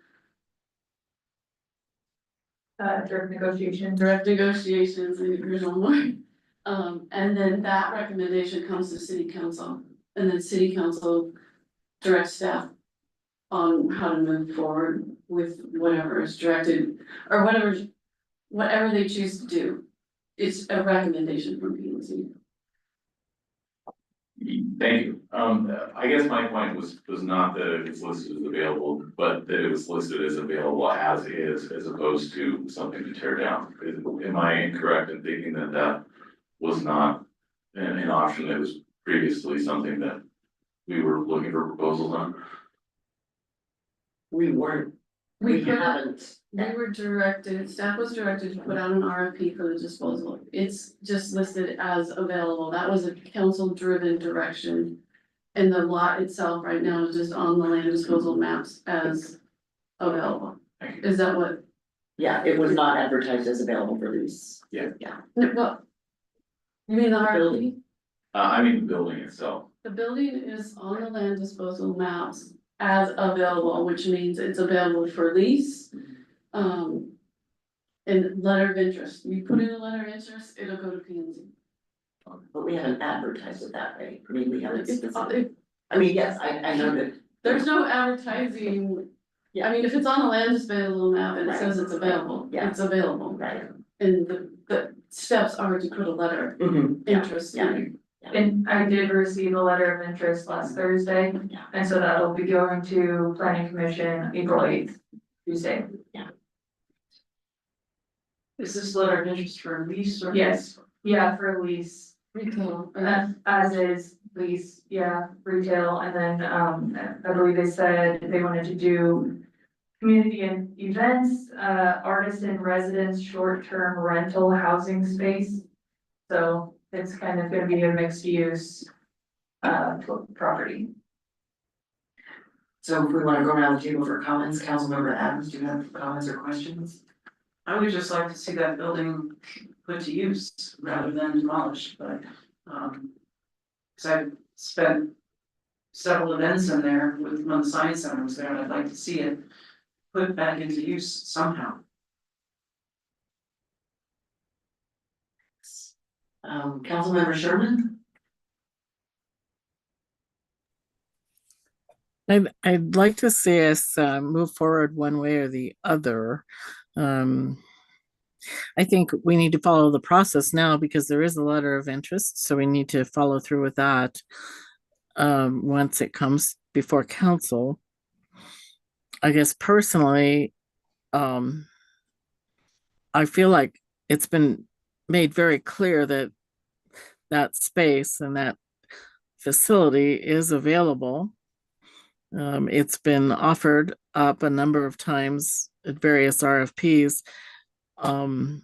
Direct negotiations. direct negotiations, and here's one more. And then that recommendation comes to city council, and then city council directs staff on how to move forward with whatever is directed, or whatever they choose to do. It's a recommendation from P and Z. Thank you. I guess my point was not that it was listed as available, but that it was listed as available as is, as opposed to something to tear down. Am I incorrect in thinking that that was not an option that was previously something that we were looking for proposals on? We weren't, We we put- haven't. Staff was directed to put out an RFP for the disposal. It's just listed as available. That was a council driven direction. And the lot itself right now is just on the land disposal maps as available. Thank you. Is that what? Yeah, it was not advertised as available for lease. Yeah. Yeah. What? You mean the RFP? Building. I mean, the building itself. The building is on the land disposal maps as available, which means it's available for lease. And letter of interest, you put in a letter of interest, it'll go to P and Z. But we haven't advertised it that way. I mean, we haven't. It's- I mean, yes, I know that. There's no advertising. I mean, if it's on the land disposal map and it says it's available, Yeah. it's available. Right. And the steps are to put a letter of Mhm. interest Yeah. in. And I did receive a letter of interest last Thursday, Yeah. and so that'll be going to planning commission April 8th, Tuesday. Is this letter of interest for a lease or? Yes, yeah, for lease, Retail. as is lease, yeah, retail, and then, I believe they said they wanted to do community and events, artist in residence, short-term rental housing space. So it's kind of gonna be a mixed use, property. So if we wanna go around the table for comments, Councilmember Adams, do you have comments or questions? I would just like to see that building put to use rather than demolished, but, cause I've spent several events in there with, when the science center was there, and I'd like to see it put back into use somehow. Councilmember Sherman? I'd like to see us move forward one way or the other. Um, I think we need to follow the process now because there is a letter of interest, so we need to follow through with that once it comes before council. I guess personally, um, I feel like it's been made very clear that that space and that facility is available. It's been offered up a number of times at various RFPs. Um,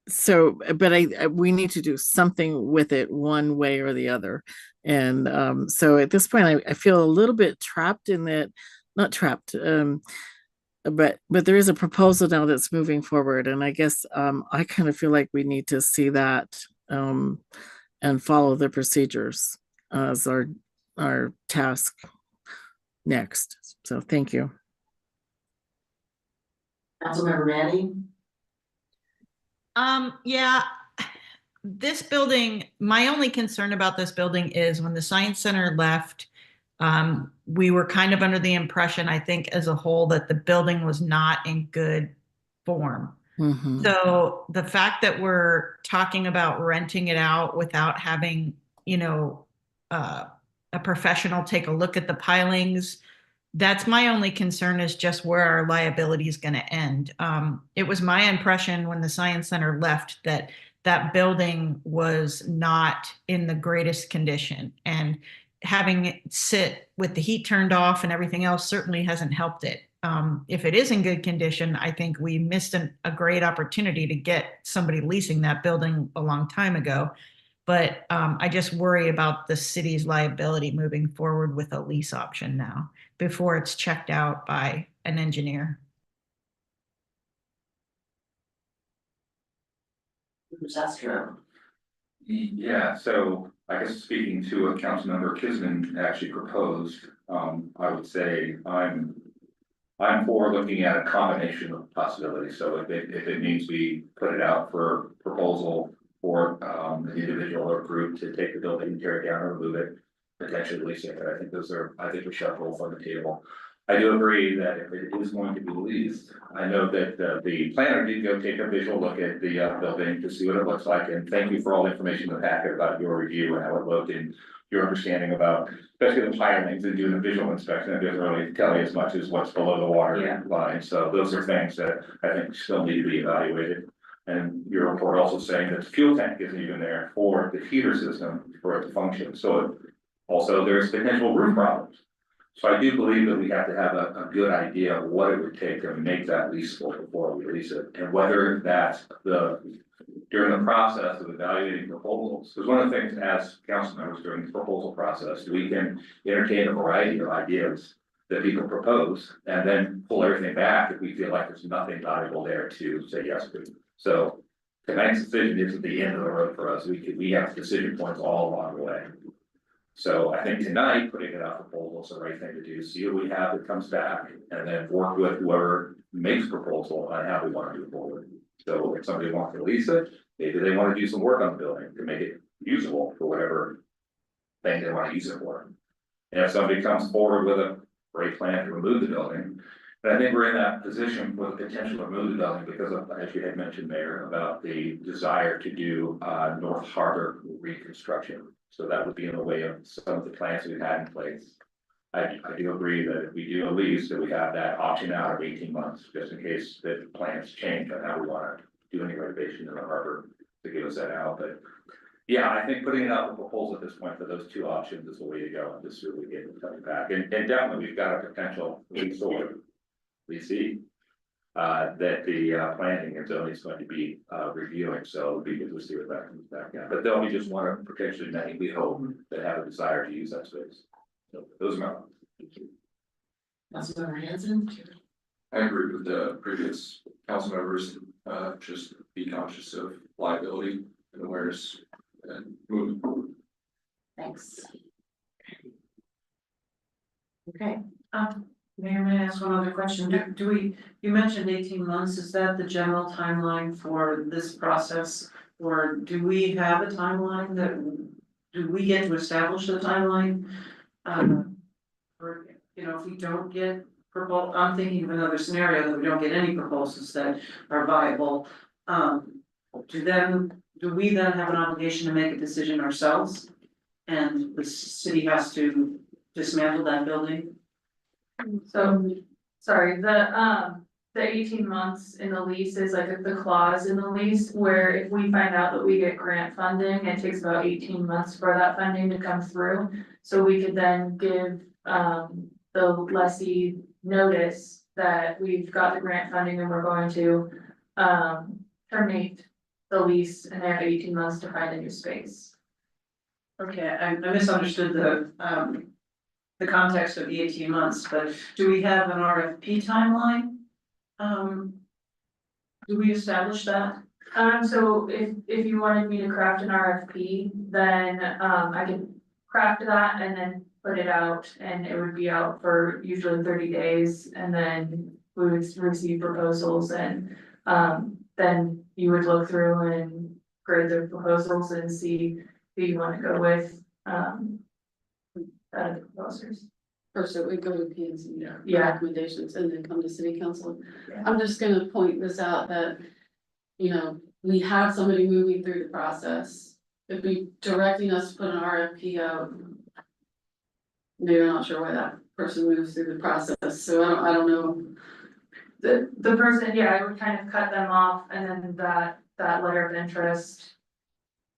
but we need to do something with it one way or the other. And so at this point, I feel a little bit trapped in that, not trapped, but there is a proposal now that's moving forward. And I guess I kind of feel like we need to see that and follow the procedures as our task next. So thank you. Councilmember Manning? Yeah, this building, my only concern about this building is when the Science Center left, we were kind of under the impression, I think, as a whole, that the building was not in good form. Mhm. So the fact that we're talking about renting it out without having, a professional take a look at the pilings, that's my only concern, is just where our liability is going to end. It was my impression when the Science Center left that that building was not in the greatest condition, and having it sit with the heat turned off and everything else certainly hasn't helped it. If it is in good condition, I think we missed a great opportunity to get somebody leasing that building a long time ago. But I just worry about the city's liability moving forward with a lease option now, before it's checked out by an engineer. Sastro? Yeah, so I guess speaking to what Councilmember Kisman actually proposed, I would say I'm for looking at a combination of possibilities. So if it means we put it out for proposal for an individual or group to take the building and tear it down or remove it, potentially leasing it, I think we should have both on the table. I do agree that if it is going to be leased, I know that the planner did go take a visual look at the building to see what it looks like. And thank you for all the information in the packet about your review and how it looked and your understanding about, especially the pilings and doing a visual inspection. It doesn't really tell you as much as what's below the water line. So those are things that I think still need to be evaluated. And your report also saying that the fuel tank isn't even there for the heater system for it to function. So also there's potential roof problems. So I do believe that we have to have a good idea of what it would take to make that leaseable before we lease it, and whether that's during the process of evaluating proposals. Because one of the things as council members during the proposal process, we can entertain a variety of ideas that people propose and then pull everything back if we feel like there's nothing valuable there to say yes to. So tonight's decision isn't the end of the road for us. We have decision points all along the way. So I think tonight, putting it out for proposal is the right thing to do, see what we have that comes back, and then work with whoever makes proposal on how we want to move forward. So if somebody wants to lease it, maybe they want to do some work on the building to make it usable for whatever thing they want to use it for. And if somebody comes forward with a great plan to remove the building, and I think we're in that position for the potential to remove the building because of, as you had mentioned, Mayor, about the desire to do North Harbor reconstruction. So that would be in the way of some of the plans we've had in place. I do agree that if we do a lease, that we have that option out of 18 months, just in case the plans change on how we want to do any renovation in the harbor to give us that out. But yeah, I think putting it out for proposal at this point for those two options is the way to go, and just so we get it coming back. And definitely we've got a potential leaseor, leasee, that the planning and zoning is going to be reviewing, so it'll be good to see what that comes back down. But they'll be just one of potentially many, we hope, that have a desire to use that space. So those are my thoughts. Thank you. Councilmember Hanson? I agree with the previous council members, just be conscious of liability and awareness and moving forward. Thanks. Okay, Mayor, may I ask one other question? Do we, you mentioned 18 months, is that the general timeline for this process? Or do we have a timeline do we get to establish the timeline? Or, you know, if we don't get I'm thinking of another scenario that we don't get any proposals that are viable. Do we then have an obligation to make a decision ourselves? And the city has to dismantle that building? So, sorry, the 18 months in the lease is like the clause in the lease where if we find out that we get grant funding, it takes about 18 months for that funding to come through. So we could then give, the lessee notice that we've got the grant funding and we're going to, terminate the lease and they have 18 months to find a new space. Okay, I misunderstood the context of the 18 months, but do we have an RFP timeline? Do we establish that? So if you wanted me to craft an RFP, then, I could craft that and then put it out and it would be out for usually 30 days and then we would receive proposals and, then you would look through and grade the proposals and see who you want to go with, out of the proposers. First, it would go to P and Z, Yeah. recommendations, and then come to city council. Yeah. I'm just gonna point this out that, you know, we have somebody moving through the process. If we directing us to put an RFP out, maybe I'm not sure why that person moves through the process, so I don't know. The person, yeah, I would kind of cut them off and then that letter of interest.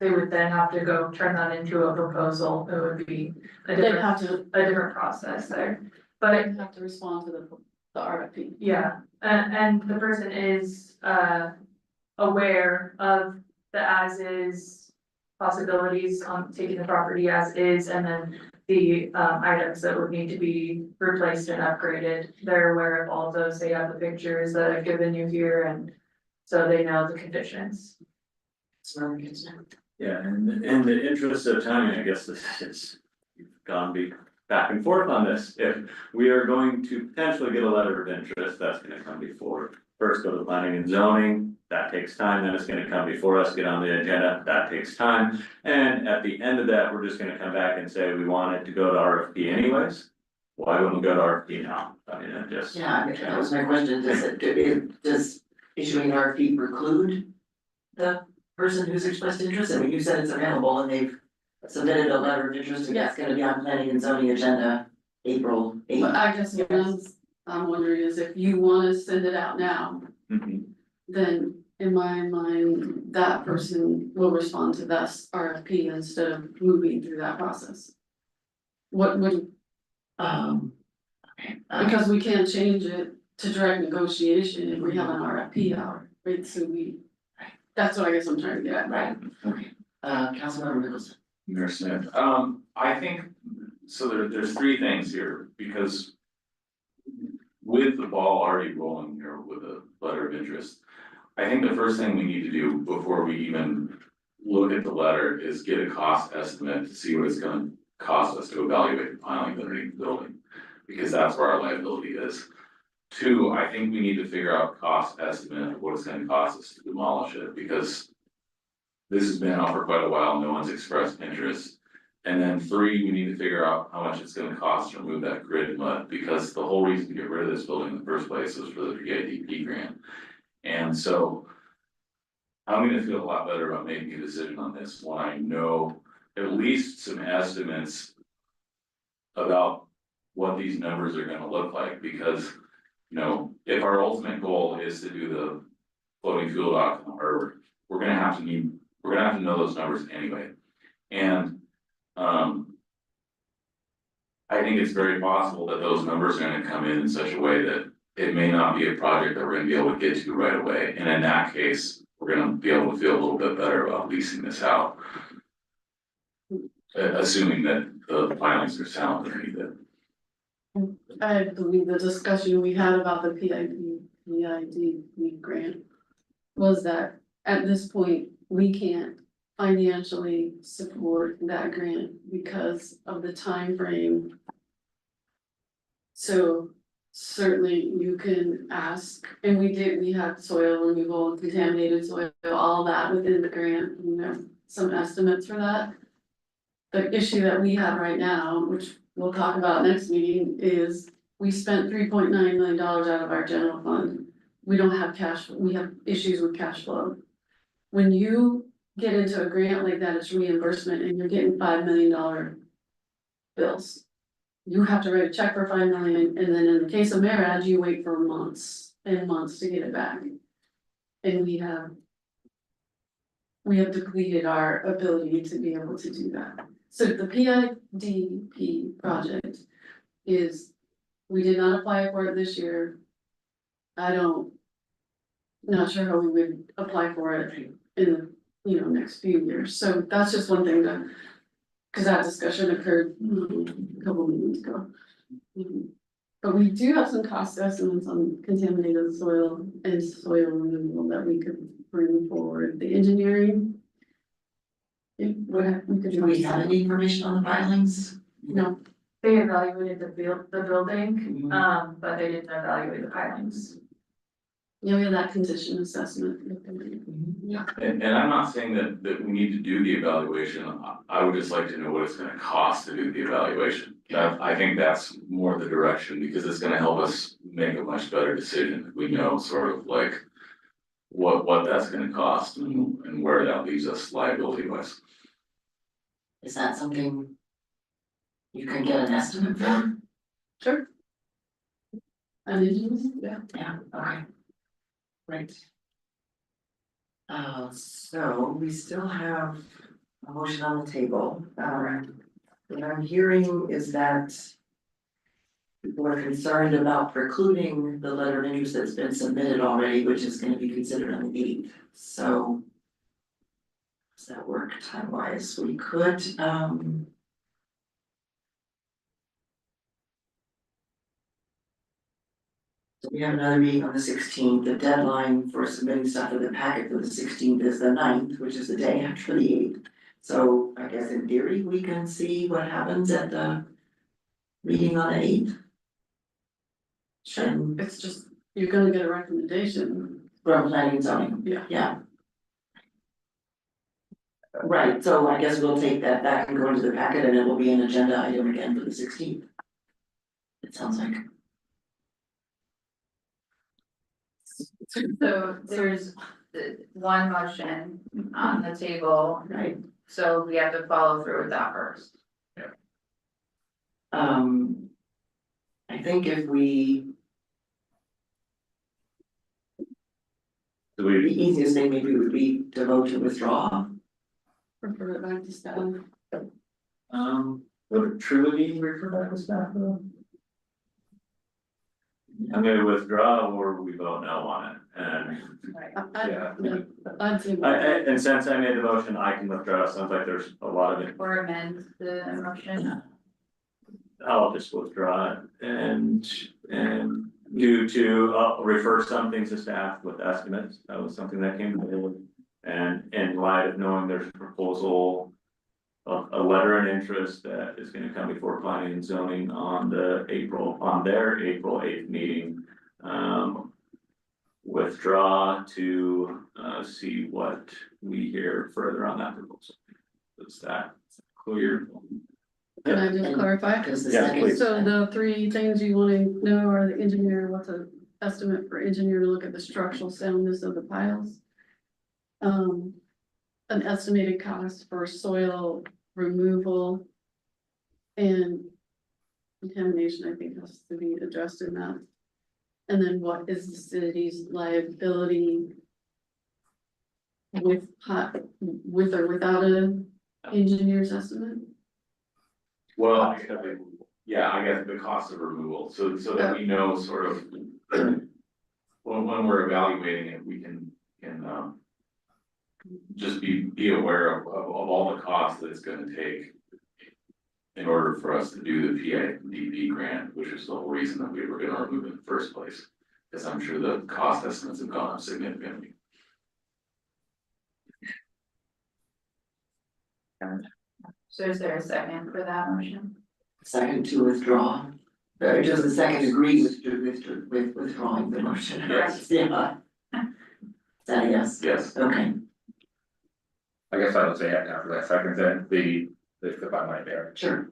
They would then have to go turn that into a proposal. It would be a They'd have to, different process there. But they'd have to respond to the RFP. yeah, and the person is aware of the as is possibilities on taking the property as is and then the items that would need to be replaced and upgraded. They're aware of all of those. They have the pictures that I've given you here and so they know the conditions. Yeah, and in the interest of timing, I guess this is, you've gone back and forth on this. If we are going to potentially get a letter of interest, that's gonna come before. First go to planning and zoning, that takes time, then it's gonna come before us, get on the agenda, that takes time. And at the end of that, we're just gonna come back and say we want it to go to RFP anyways. Why wouldn't we go to RFP now? I mean, it just. Yeah, I mean, that was my question, does issuing an RFP preclude the person who's expressed interest? I mean, you said it's available and they've submitted a letter of interest and it's gonna be on planning and zoning agenda April 8th. But I guess what I'm wondering is if you wanna send it out now, Mhm. then in my mind, that person will respond to this RFP instead of moving through that process. What would, Okay. because we can't change it to direct negotiation if we have an RFP out, right, so that's what I guess I'm trying to get at. Right, okay, Councilmember Middleton. Mayor Smith, I think, so there's three things here, because. With the ball already rolling here with a letter of interest, I think the first thing we need to do before we even look at the letter is get a cost estimate to see what it's gonna cost us to evaluate the piling underneath the building. Because that's where our liability is. Two, I think we need to figure out cost estimate of what it's gonna cost us to demolish it, because. This has been out for quite a while, no one's expressed interest. And then three, we need to figure out how much it's gonna cost to remove that grid mud, because the whole reason to get rid of this building in the first place was for the PIDP grant. And so. I'm gonna feel a lot better about making a decision on this when I know at least some estimates. About what these numbers are gonna look like, because. You know, if our ultimate goal is to do the floating fuel dock in the harbor, we're gonna have to know those numbers anyway. And, I think it's very possible that those numbers are gonna come in such a way that it may not be a project that we're gonna be able to get to right away. And in that case, we're gonna be able to feel a little bit better about leasing this out. Assuming that the filings are sound underneath it. I believe the discussion we had about the PIDP grant was that at this point, we can't financially support that grant because of the time frame. So certainly you can ask, and we had soil removal, contaminated soil, all that within the grant, you know, some estimates for that. the issue that we have right now, which we'll talk about next meeting, is we spent $3.9 million out of our general fund. We don't have cash, we have issues with cash flow. When you get into a grant like that, it's reimbursement and you're getting $5 million bills. You have to write a check for 5 million, and then in the case of marriage, you wait for months and months to get it back. And we have depleted our ability to be able to do that. So the PIDP project is, we did not apply for it this year. Not sure how we would apply for it in the, next few years. So that's just one thing that, because that discussion occurred a couple meetings ago. But we do have some cost estimates on contaminated soil and soil removal that we could bring forward. The engineering. We could. Do we have any information on the filings? No, They evaluated the building, but they didn't evaluate the pilings. we have that condition assessment. And I'm not saying that we need to do the evaluation, I would just like to know what it's gonna cost to do the evaluation. I think that's more the direction, because it's gonna help us make a much better decision, if we know sort of like what that's gonna cost and where that leaves us liability wise. Is that something you can get an estimate for? Sure. Yeah. Yeah, okay. Right. So we still have a motion on the table. What I'm hearing is that people are concerned about precluding the letter of interest that's been submitted already, which is gonna be considered on the 8th. So does that work time-wise? We could, so we have another meeting on the 16th. The deadline for submitting stuff to the packet for the 16th is the 9th, which is the day after the 8th. So I guess in theory, we can see what happens at the meeting on the 8th. And It's just, you're gonna get a recommendation. from planning and zoning. Yeah. Yeah. Right, so I guess we'll take that can go into the packet and it will be an agenda item again for the 16th. It sounds like. So there's one motion on the table, Right. so we have to follow through with that first. I think if we, the easiest thing maybe would be to vote to withdraw. Refer it back to staff. Would it truly be referred back to staff though? I'm gonna withdraw or we vote no on it, and I'd say. and since I made the motion, I can withdraw, sounds like there's a lot of it. Or amend the motion. I'll just withdraw it and due to, I'll refer some things to staff with estimates, that was something that came to. And in light of knowing there's a proposal of a letter of interest that is gonna come before planning and zoning on their April 8th meeting. Withdraw to see what we hear further on that proposal. Is that clear? Can I just clarify? Because the Yes, second. please. So the three things you want to know are the engineer, what's an estimate for engineer to look at the structural soundness of the piles? An estimated cost for soil removal. And contamination, I think, has to be addressed in that. And then what is the city's liability? With or without an engineer's estimate? Well, yeah, I guess the cost of removal, so that we know sort of. When we're evaluating it, we can just be aware of all the costs that it's gonna take. In order for us to do the PIDP grant, which is the whole reason that we were gonna remove it in the first place. Because I'm sure the cost estimates have gone up significantly. So is there a second for that motion? Second to withdraw, or does the second agree with withdrawing the motion? Yes. Yeah. Is that a yes? Yes. Okay, I guess I would say after that second, then the if I might there. Sure.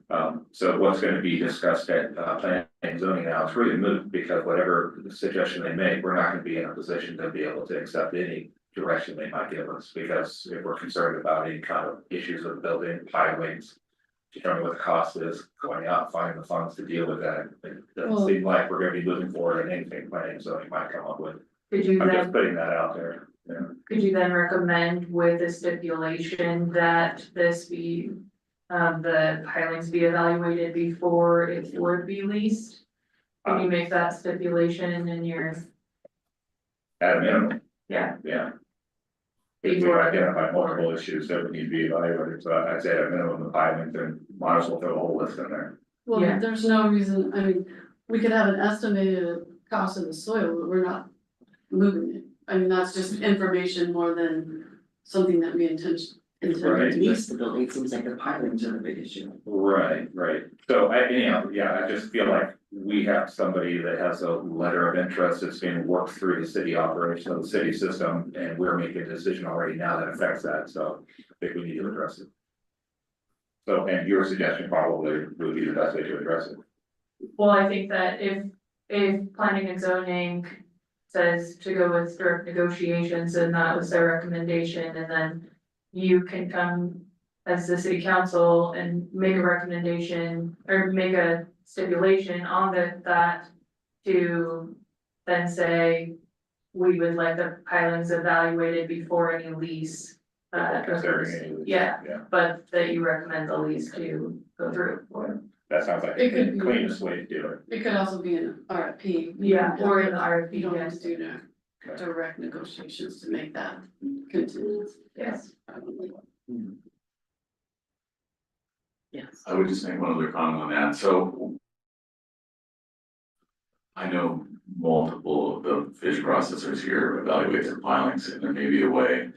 So what's gonna be discussed at, planning and zoning now is really moot, because whatever suggestion they make, we're not gonna be in a position to be able to accept any direction they might give us, because if we're concerned about any kind of issues with building, pilings, determining what the cost is, going out, finding the funds to deal with that, it doesn't seem like we're gonna be moving forward in anything planning and zoning might come up with. Could you I'm just then, putting that out there, yeah. could you then recommend with a stipulation that this be, the pilings be evaluated before it would be leased? Can you make that stipulation in your, At a minimum, yeah, yeah. If we identify multiple issues that would need to be evaluated, so I'd say at a minimum, the pilings, then might as well throw a whole list in there. Well, Yeah. there's no reason, I mean, we could have an estimated cost of the soil, but we're not moving it. I mean, that's just information more than something that we intend. Right. At least the building, it seems like the pilings are the big issue. Right, right. So I just feel like we have somebody that has a letter of interest that's being worked through the city operation of the city system, and we're making a decision already now that affects that, so I think we need to address it. So, and your suggestion probably would be the best way to address it. well, I think that if planning and zoning says to go with direct negotiations and that was their recommendation, and then you can come as the city council and make a recommendation or make a stipulation on that to then say, we would like the pilings evaluated before any lease. Considering any of this. Yeah. Yeah, But that you recommend the lease to go through, or, that sounds like It could the be- cleanest way to do it. It could also be an RFP. yeah, or in the RFP, You don't yes, have to do direct negotiations to make that contingent. yes. Yes. I would just make one other comment on that, so. I know multiple of the fish processors here evaluate their pilings, and there may be a way.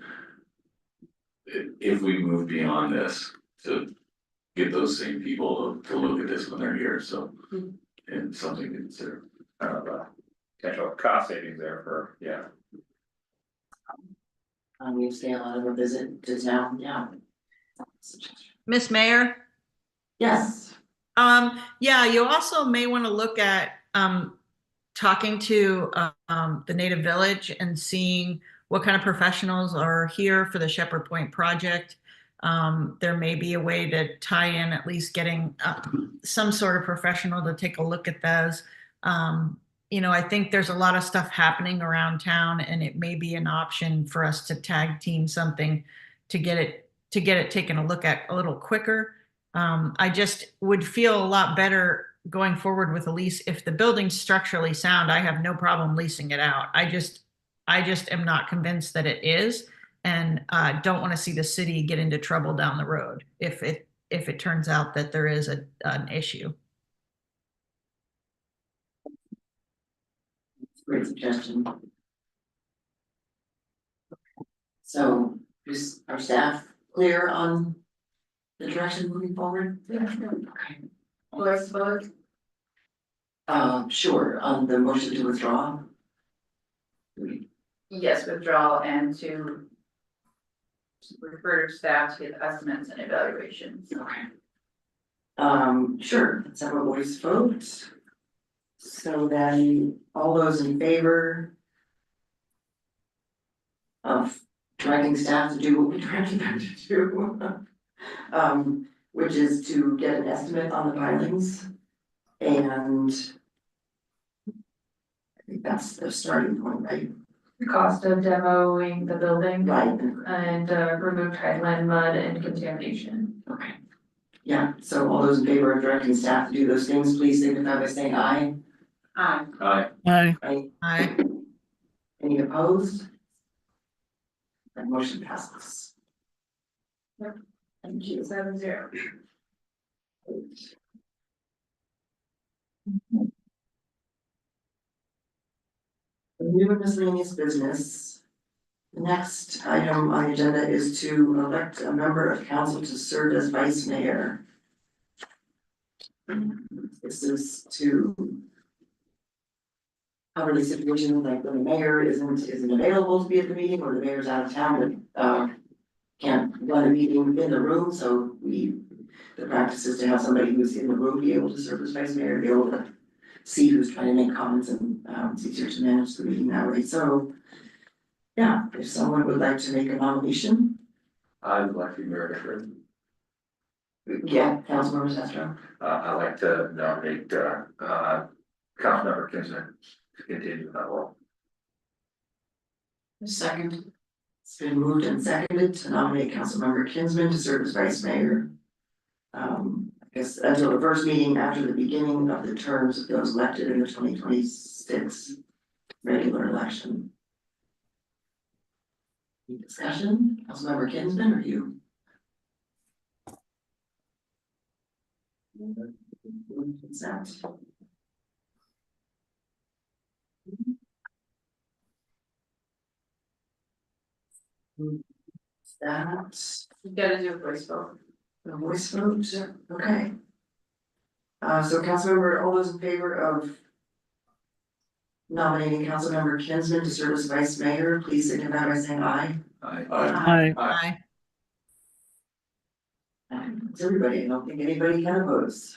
If we move beyond this, to get those same people to look at this when they're here, so. And something to consider. Potential cost savings there for, yeah. We stay on a visit to town, yeah. Miss Mayor? Yes, Yeah, you also may want to look at, talking to, the native village and seeing what kind of professionals are here for the Shepherd Point project. There may be a way to tie in at least getting, some sort of professional to take a look at those. I think there's a lot of stuff happening around town, and it may be an option for us to tag team something to get it taken a look at a little quicker. I just would feel a lot better going forward with a lease. If the building's structurally sound, I have no problem leasing it out. I just am not convinced that it is, and don't want to see the city get into trouble down the road if it turns out that there is an issue. great suggestion. So, is our staff clear on the direction moving forward? Okay. Voice vote, Sure, on the motion to withdraw. yes, withdrawal and to refer to staff to get estimates and evaluations. Okay. Sure, let's have a voice vote. So then, all those in favor of directing staff to do what we directed them to do, which is to get an estimate on the pilings, and I think that's the starting point, right? Cost of demoing the building Right, and remove tideline, mud and contamination. okay. Yeah, so all those in favor of directing staff to do those things, please signify by saying aye. Aye. Aye. Aye. Any opposed? That motion passes. Yep. Thank you. 7-0. New and miscellaneous business. The next item on the agenda is to elect a member of council to serve as vice mayor. This is to cover the situation like when the mayor isn't available to be at the meeting, or the mayor's out of town and can't run a meeting in the room, so we the practice is to have somebody who's in the room be able to serve as vice mayor, be able to see who's trying to make comments, and it's easier to manage the meeting that way. So yeah, if someone would like to make a nomination, I'd like to be Meredith. yeah, Councilmember Sestro. I'd like to nominate, Councilmember Kinsman to continue that role. Second. It's been moved and seconded to nominate Councilmember Kinsman to serve as vice mayor. I guess until the first meeting after the beginning of the terms of those elected in the 2026 regular election. Any discussion? Councilmember Kinsman or you? Consent. That, You gotta do a voice vote. the voice vote, okay. So Councilmember, all those in favor of nominating Councilmember Kinsman to serve as vice mayor, please signify by saying aye. Aye. Aye. It's everybody, I don't think anybody can oppose.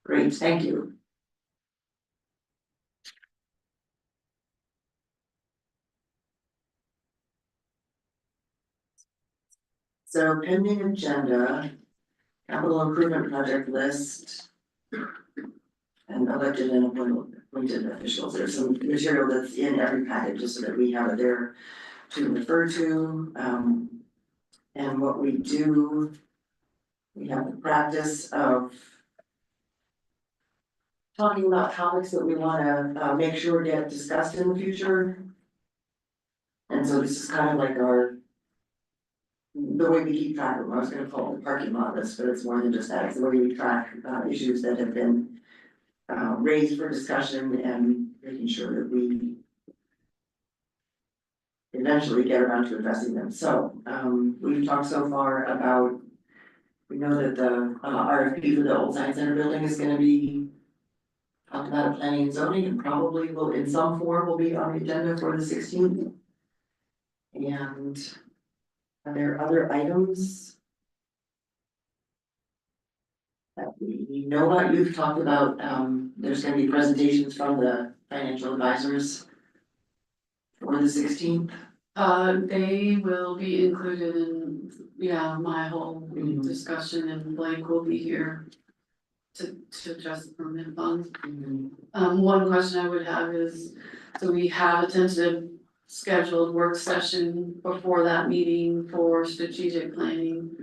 Great, thank you. So pending agenda, capital improvement project list. And elected and appointed officials, there's some material that's in every package, just so that we have it there to refer to. And what we do, we have the practice of talking about topics that we wanna make sure get discussed in the future. And so this is kind of like the way we keep track of them. I was gonna call it the parking lot list, but it's more than just that, it's the way we track issues that have been raised for discussion, and making sure that we eventually get around to addressing them. So, we've talked so far about, we know that the RFP for the old science center building is gonna be talked about at planning and zoning, and probably will, in some form, will be on the agenda for the 16th. And are there other items that we know about? You've talked about, there's gonna be presentations from the financial advisors for the 16th. They will be included in, my whole Mhm. discussion, and Blake will be here to address the permit funds. One question I would have is, so we have a tentative scheduled work session before that meeting for strategic planning.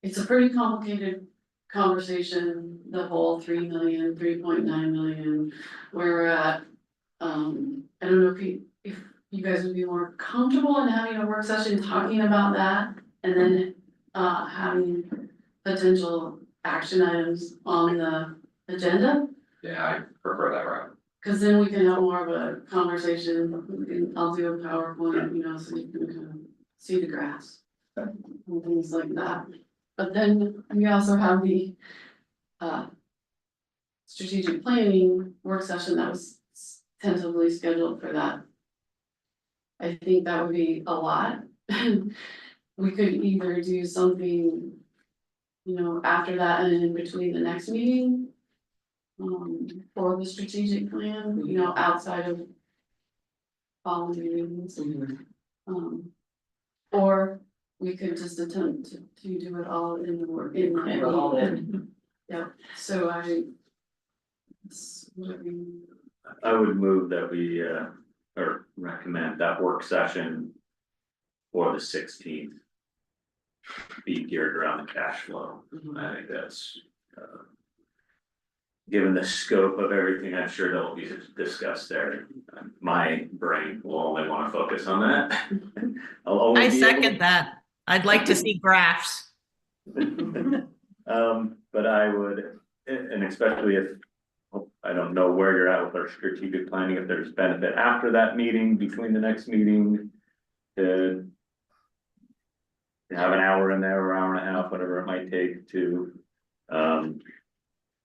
It's a pretty complicated conversation, the whole 3 million, 3.9 million, where we're at. I don't know if you guys would be more comfortable in having a work session talking about that, and then having potential action items on the agenda. Yeah, I prefer that route. Cause then we can have more of a conversation, I'll do a PowerPoint, so you can kind of see the grass. And things like that, but then we also have the strategic planning work session that was tentatively scheduled for that. I think that would be a lot. We could either do something, after that and in between the next meeting. For the strategic plan, outside of following meetings. Or we could just attempt to do it all in the work, in And all in. Yeah, so I would move that we, or recommend that work session for the 16th be geared around the cash flow. I think that's, given the scope of everything, I'm sure that will be discussed there. My brain will only want to focus on that. I'll only I be able to- second that. I'd like to see graphs. But I would, and especially if, I don't know where you're at with our strategic planning, if there's benefit after that meeting, between the next meeting. To have an hour in there, or hour and a half, whatever it might take to,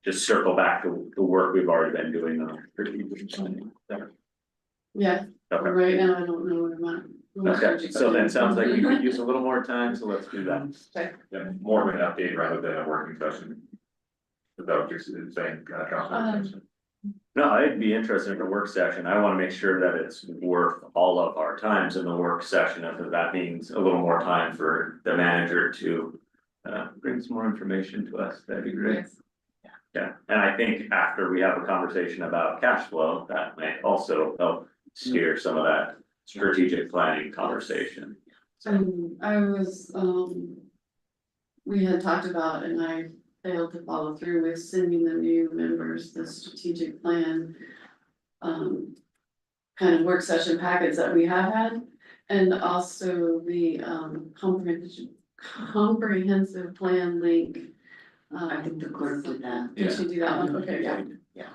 just circle back to the work we've already been doing on strategic planning. Yeah, Okay. right now I don't know what I'm at. Okay, so then it sounds like we could use a little more time, so let's do that. Yeah, more of an update rather than a working session. Without just saying, Councilman. No, I'd be interested in a work session. I wanna make sure that it's worth all of our times in the work session, if that means a little more time for the manager to. Bring some more information to us, that'd be great. Yeah, and I think after we have a conversation about cash flow, that may also help steer some of that strategic planning conversation. I was, we had talked about, and I failed to follow through with sending the new members the strategic plan. Kind of work session packets that we have had, and also the, comprehensive plan link. I think the clerk did that. Did she do that one? Okay, yeah. Yeah.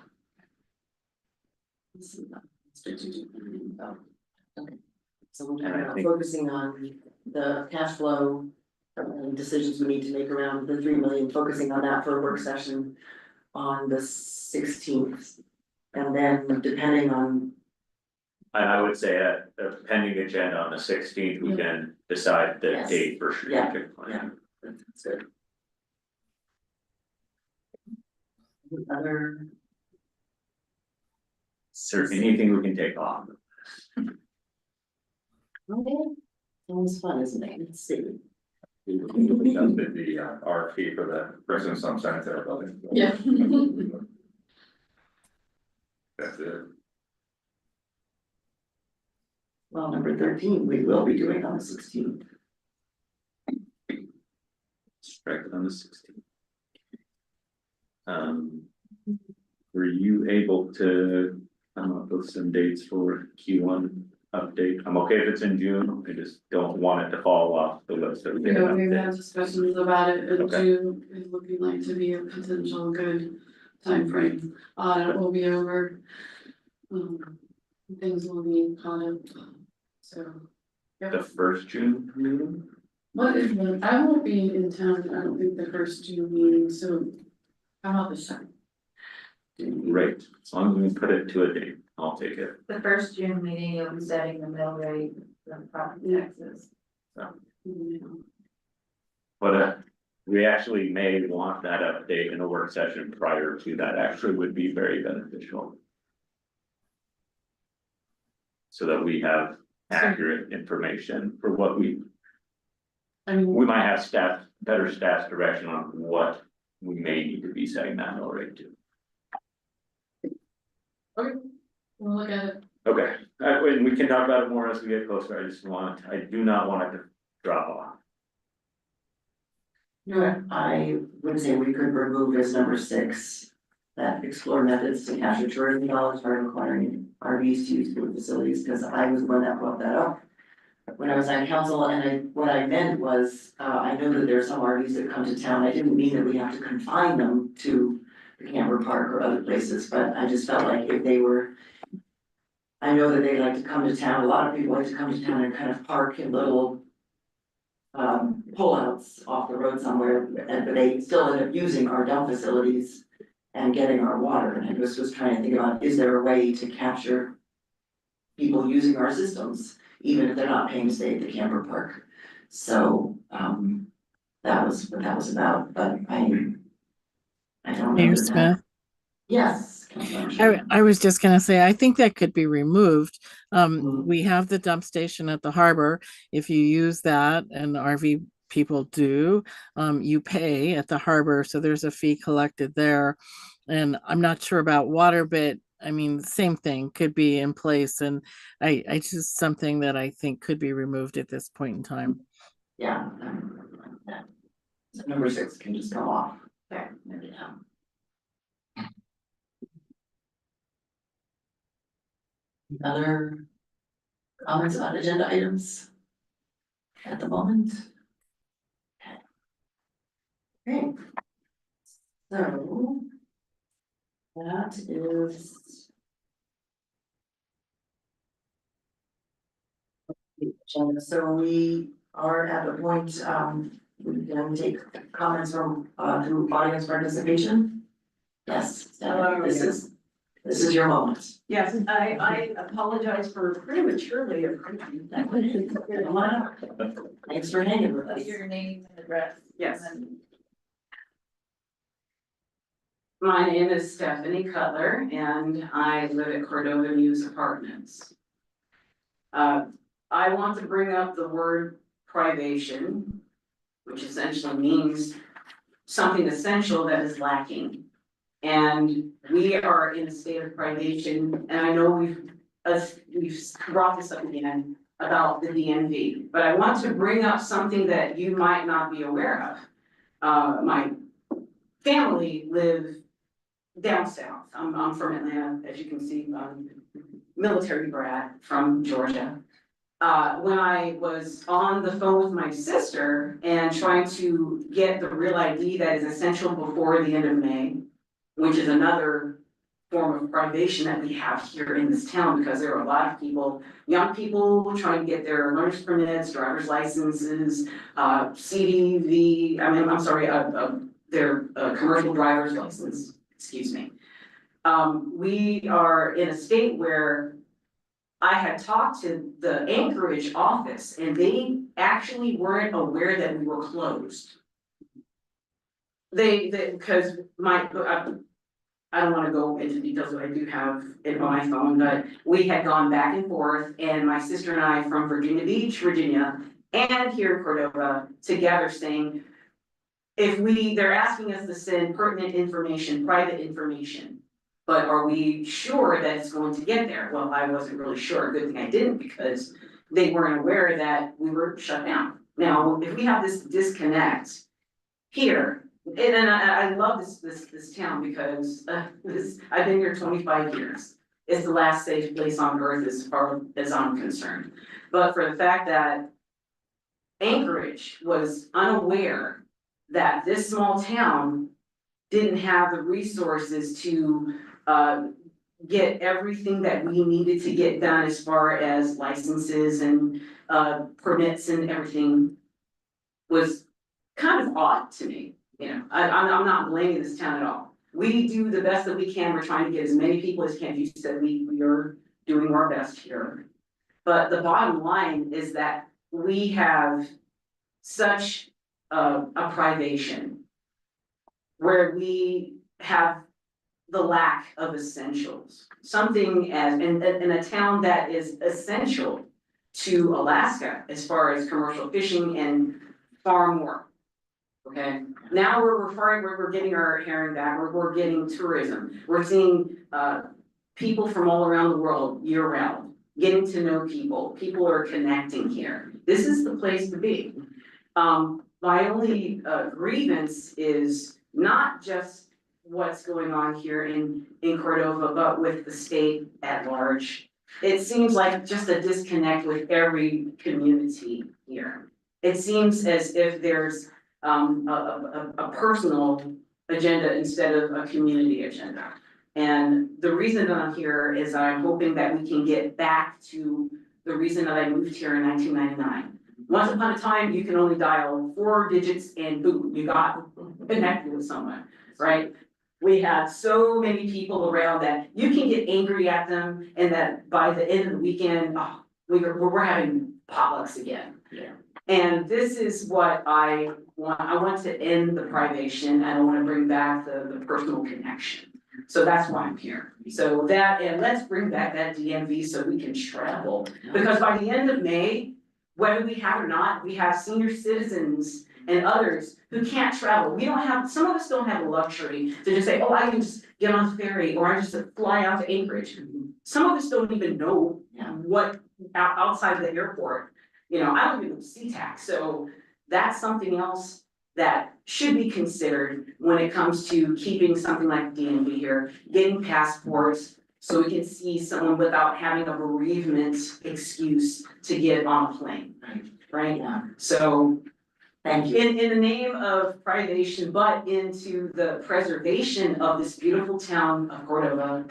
Strategic planning. So we're And I think- focusing on the cash flow. Decisions we need to make around the 3 million, focusing on that for a work session on the 16th. And then depending on, I would say at the pending agenda on the 16th, we can decide the Yes. date for Yeah, strategic plan. that's good. Other, Is there anything we can take off? okay, sounds fun, isn't it? Let's see. We did the RFP for the residence on Sanitary building. Yeah. That's it. Well, number 13, we will be doing on the 16th. Strike it on the 16th. Were you able to come up with some dates for Q1 update? I'm okay if it's in June, I just don't want it to fall off the list of. You know, we've had discussions about it, and Okay. June is looking like to be a potential good timeframe. Audit will be over. Things will be caught up, so. The first June meeting? What is the, I won't be in town, I don't think the first June meeting, so how about the second? Great, as long as we put it to a date, I'll take it. The first June meeting, you'll be setting the mill rate, the property taxes. But we actually may want that update in a work session prior to that, actually would be very beneficial. So that we have accurate information for what we I mean, might have better staff direction on what we may need to be setting that mill rate to. we'll look at it. Okay, and we can talk about it more as we get closer, I do not want it to drop off. I would say we could remove as number 6, that explore methods to capture tourism dollars by requiring RVs to use food facilities, because I was the one that brought that up when I was on council, and what I meant was, I know that there are some RVs that come to town. I didn't mean that we have to confine them to the camper park or other places, but I just felt like if they were, I know that they like to come to town, a lot of people like to come to town and kind of park in little pullouts off the road somewhere, but they still end up using our dump facilities and getting our water, and I just was trying to think about, is there a way to capture people using our systems, even if they're not paying to stay at the camper park? So, that was what that was about, but I don't know. Mayor that- Smith, Yes. Councilmember Sherman. I was just gonna say, I think that could be removed. Mhm. We have the dump station at the harbor. If you use that, and RV people do, you pay at the harbor, so there's a fee collected there. And I'm not sure about water, but I mean, same thing could be in place, and I just something that I think could be removed at this point in time. Yeah. Yeah. So number 6 can just come off. Okay. Yeah. Other comments on agenda items at the moment? Okay. So that is the agenda. So we are at the point, we can take comments from through audience participation. Yes, Stephanie, this is This is your moment. Yes, I apologize for prematurely approaching. Come on up. Thanks for hanging with us. Your name and address. Yes. My name is Stephanie Cutler and I live at Cordova News Apartments. I want to bring up the word privation, which essentially means something essential that is lacking. And we are in a state of privation, and I know we've brought this up again about the DMV, but I want to bring up something that you might not be aware of. My family live down south. I'm from Atlanta, as you can see, military brat from Georgia. When I was on the phone with my sister and trying to get the real ID that is essential before the end of May, which is another form of privation that we have here in this town, because there are a lot of people, young people trying to get their learner's permits, driver's licenses, CDV, their commercial driver's license, excuse me. We are in a state where I had talked to the Anchorage office and they actually weren't aware that we were closed. Because I don't wanna go into details, but I do have it on my phone, but we had gone back and forth and my sister and I from Virginia Beach, Virginia, and here in Cordova together saying, they're asking us to send pertinent information, private information. But are we sure that it's going to get there? Well, I wasn't really sure. Good thing I didn't, because they weren't aware that we were shut down. Now, if we have this disconnect here, and I love this town because I've been here 25 years. It's the last safe place on earth as far as I'm concerned. But for the fact that Anchorage was unaware that this small town didn't have the resources to get everything that we needed to get done as far as licenses and permits and everything, was kind of odd to me. You know, I'm not blaming this town at all. We do the best that we can. We're trying to get as many people as can. You said we are doing our best here. But the bottom line is that we have such a privation where we have the lack of essentials. Something as in a town that is essential to Alaska as far as commercial fishing and far more. Okay, now we're getting our herring back, we're getting tourism, we're seeing people from all around the world year round, getting to know people, people are connecting here. This is the place to be. My only grievance is not just what's going on here in Cordova, but with the state at large. It seems like just a disconnect with every community here. It seems as if there's a personal agenda instead of a community agenda. And the reason that I'm here is I'm hoping that we can get back to the reason that I moved here in 1999. Once upon a time, you can only dial 4 digits and boom, you got connected with someone, right? We have so many people around that you can get angry at them, and that by the end of the weekend, oh, we're having potlucks again. Yeah. And this is what I want. I want to end the privation, and I want to bring back the personal connection. So that's why I'm here. So that, and let's bring back that DMV so we can travel. Because by the end of May, whether we have or not, we have senior citizens and others who can't travel. We don't have, some of us don't have the luxury to just say, oh, I can just get on the ferry or I just fly out to Anchorage. Some of us don't even know what outside the airport. You know, I don't even know SeaTac. So that's something else that should be considered when it comes to keeping something like DMV here, getting passports, so we can see someone without having a bereavement excuse to get on a plane, right? Yeah. So Thank you. in the name of privation, but into the preservation of this beautiful town of Cordova,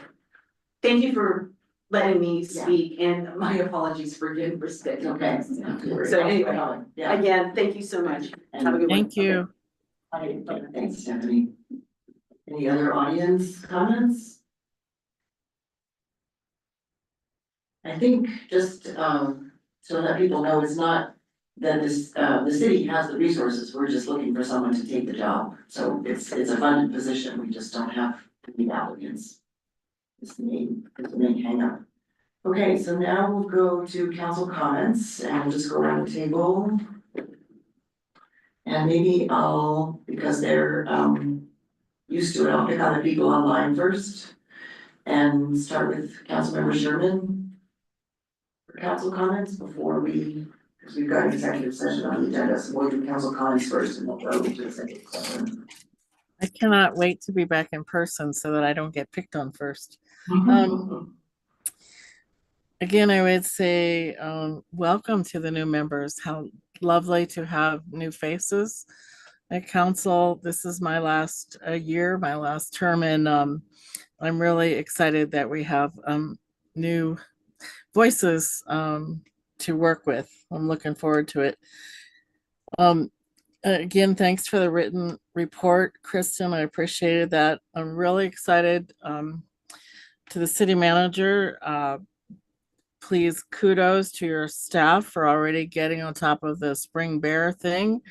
thank you for letting me speak, and my apologies for getting respect. Okay. So anyway, Yeah. again, thank you so much. Have a good one. Thank you. Okay. Thanks, Stephanie. Any other audience comments? I think just, so that people know it's not that this, the city has the resources, we're just looking for someone to take the job. So it's a funded position, we just don't have any applicants. It's the main hang up. Okay, so now we'll go to council comments and we'll just go around the table. And maybe I'll, because they're, used to it, I'll pick on the people online first. And start with Councilmember Sherman. For council comments before we, because we've got an executive session on the agenda, so we'll do council comments first and then go to executive session. I cannot wait to be back in person so that I don't get picked on first. Again, I would say welcome to the new members. How lovely to have new faces at council. This is my last year, my last term, and I'm really excited that we have new voices to work with. I'm looking forward to it. Again, thanks for the written report, Kristen. I appreciated that. I'm really excited to the city manager. Please kudos to your staff for already getting on top of the spring bear thing.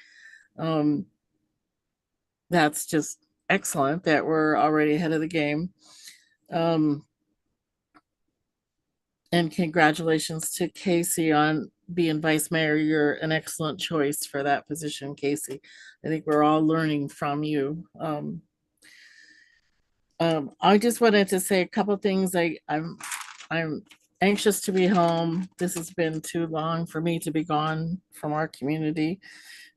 That's just excellent that we're already ahead of the game. And congratulations to Casey on being vice mayor. You're an excellent choice for that position, Casey. I think we're all learning from you. I just wanted to say a couple things. I'm anxious to be home. This has been too long for me to be gone from our community.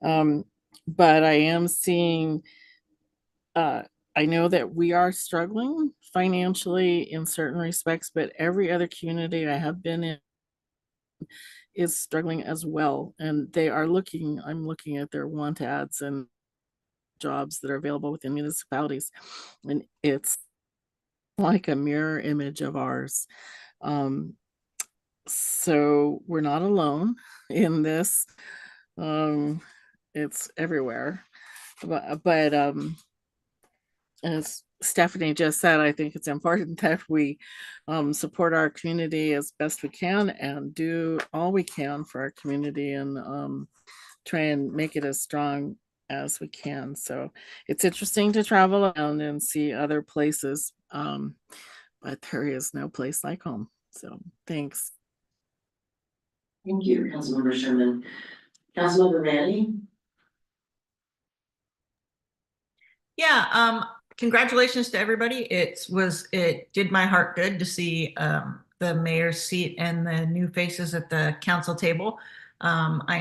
But I am seeing, I know that we are struggling financially in certain respects, but every other community I have been in is struggling as well. And they are looking, I'm looking at their want ads and jobs that are available within municipalities. And it's like a mirror image of ours. So we're not alone in this. It's everywhere. But as Stephanie just said, I think it's important that we support our community as best we can and do all we can for our community and try and make it as strong as we can. So it's interesting to travel around and see other places, but there is no place like home. So thanks. Thank you, Councilmember Sherman. Councilmember Manny? Yeah, congratulations to everybody. It did my heart good to see the mayor's seat and the new faces at the council table. I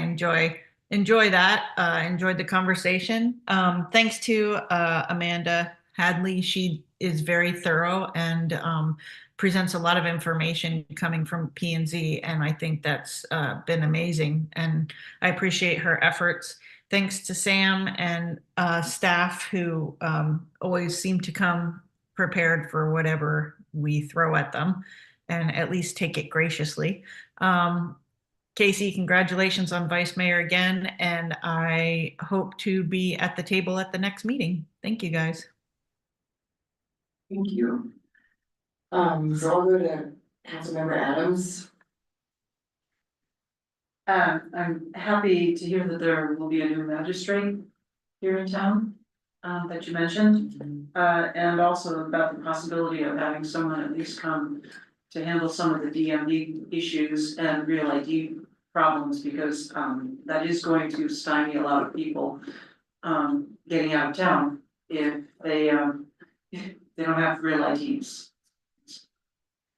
enjoy that. Enjoyed the conversation. Thanks to Amanda Hadley. She is very thorough and presents a lot of information coming from P&Z, and I think that's been amazing. And I appreciate her efforts. Thanks to Sam and staff who always seem to come prepared for whatever we throw at them and at least take it graciously. Casey, congratulations on vice mayor again, and I hope to be at the table at the next meeting. Thank you, guys. Thank you. So I'll go to Councilmember Adams. I'm happy to hear that there will be a new magistrate here in town, that you mentioned. And also about the possibility of having someone at least come to handle some of the DMV issues and real ID problems, because, that is going to stymie a lot of people, getting out of town if they don't have real IDs.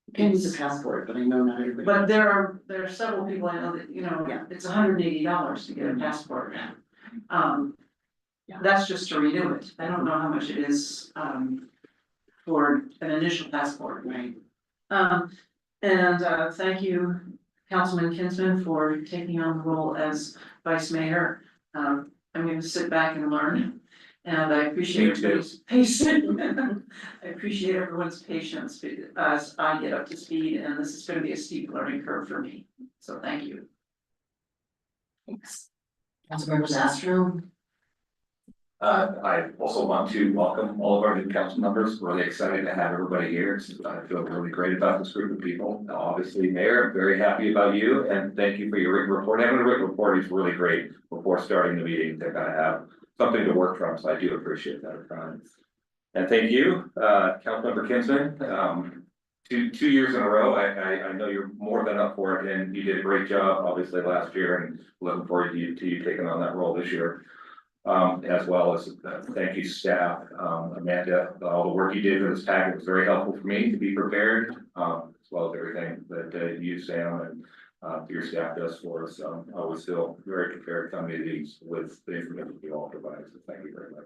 You can use a passport, but I know not everybody. But there are several people I know that, Yeah. it's $180 to get a passport. That's just to renew it. I don't know how much it is, for an initial passport. Right. And thank you, Councilman Kinsman, for taking on the role as vice mayor. I'm gonna sit back and learn, and I appreciate everybody's patience. I appreciate everyone's patience as I get up to speed, and this is gonna be a steep learning curve for me, so thank you. Thanks. Councilmember Zastro? I also want to welcome all of our new council members. Really excited to have everybody here. I feel really great about this group of people. Now, obviously, Mayor, I'm very happy about you and thank you for your written report. Having a written report is really great before starting the meeting to kind of have something to work from. So I do appreciate that. And thank you, Councilmember Kinsman. Two years in a row, I know you're more than up for it and you did a great job, obviously, last year, and looking forward to you taking on that role this year. As well as, thank you staff, Amanda, all the work you did for this packet was very helpful for me to be prepared, as well as everything that you, Sam, and your staff does for us. I was still very prepared coming to these with the information you all provide, so thank you very much.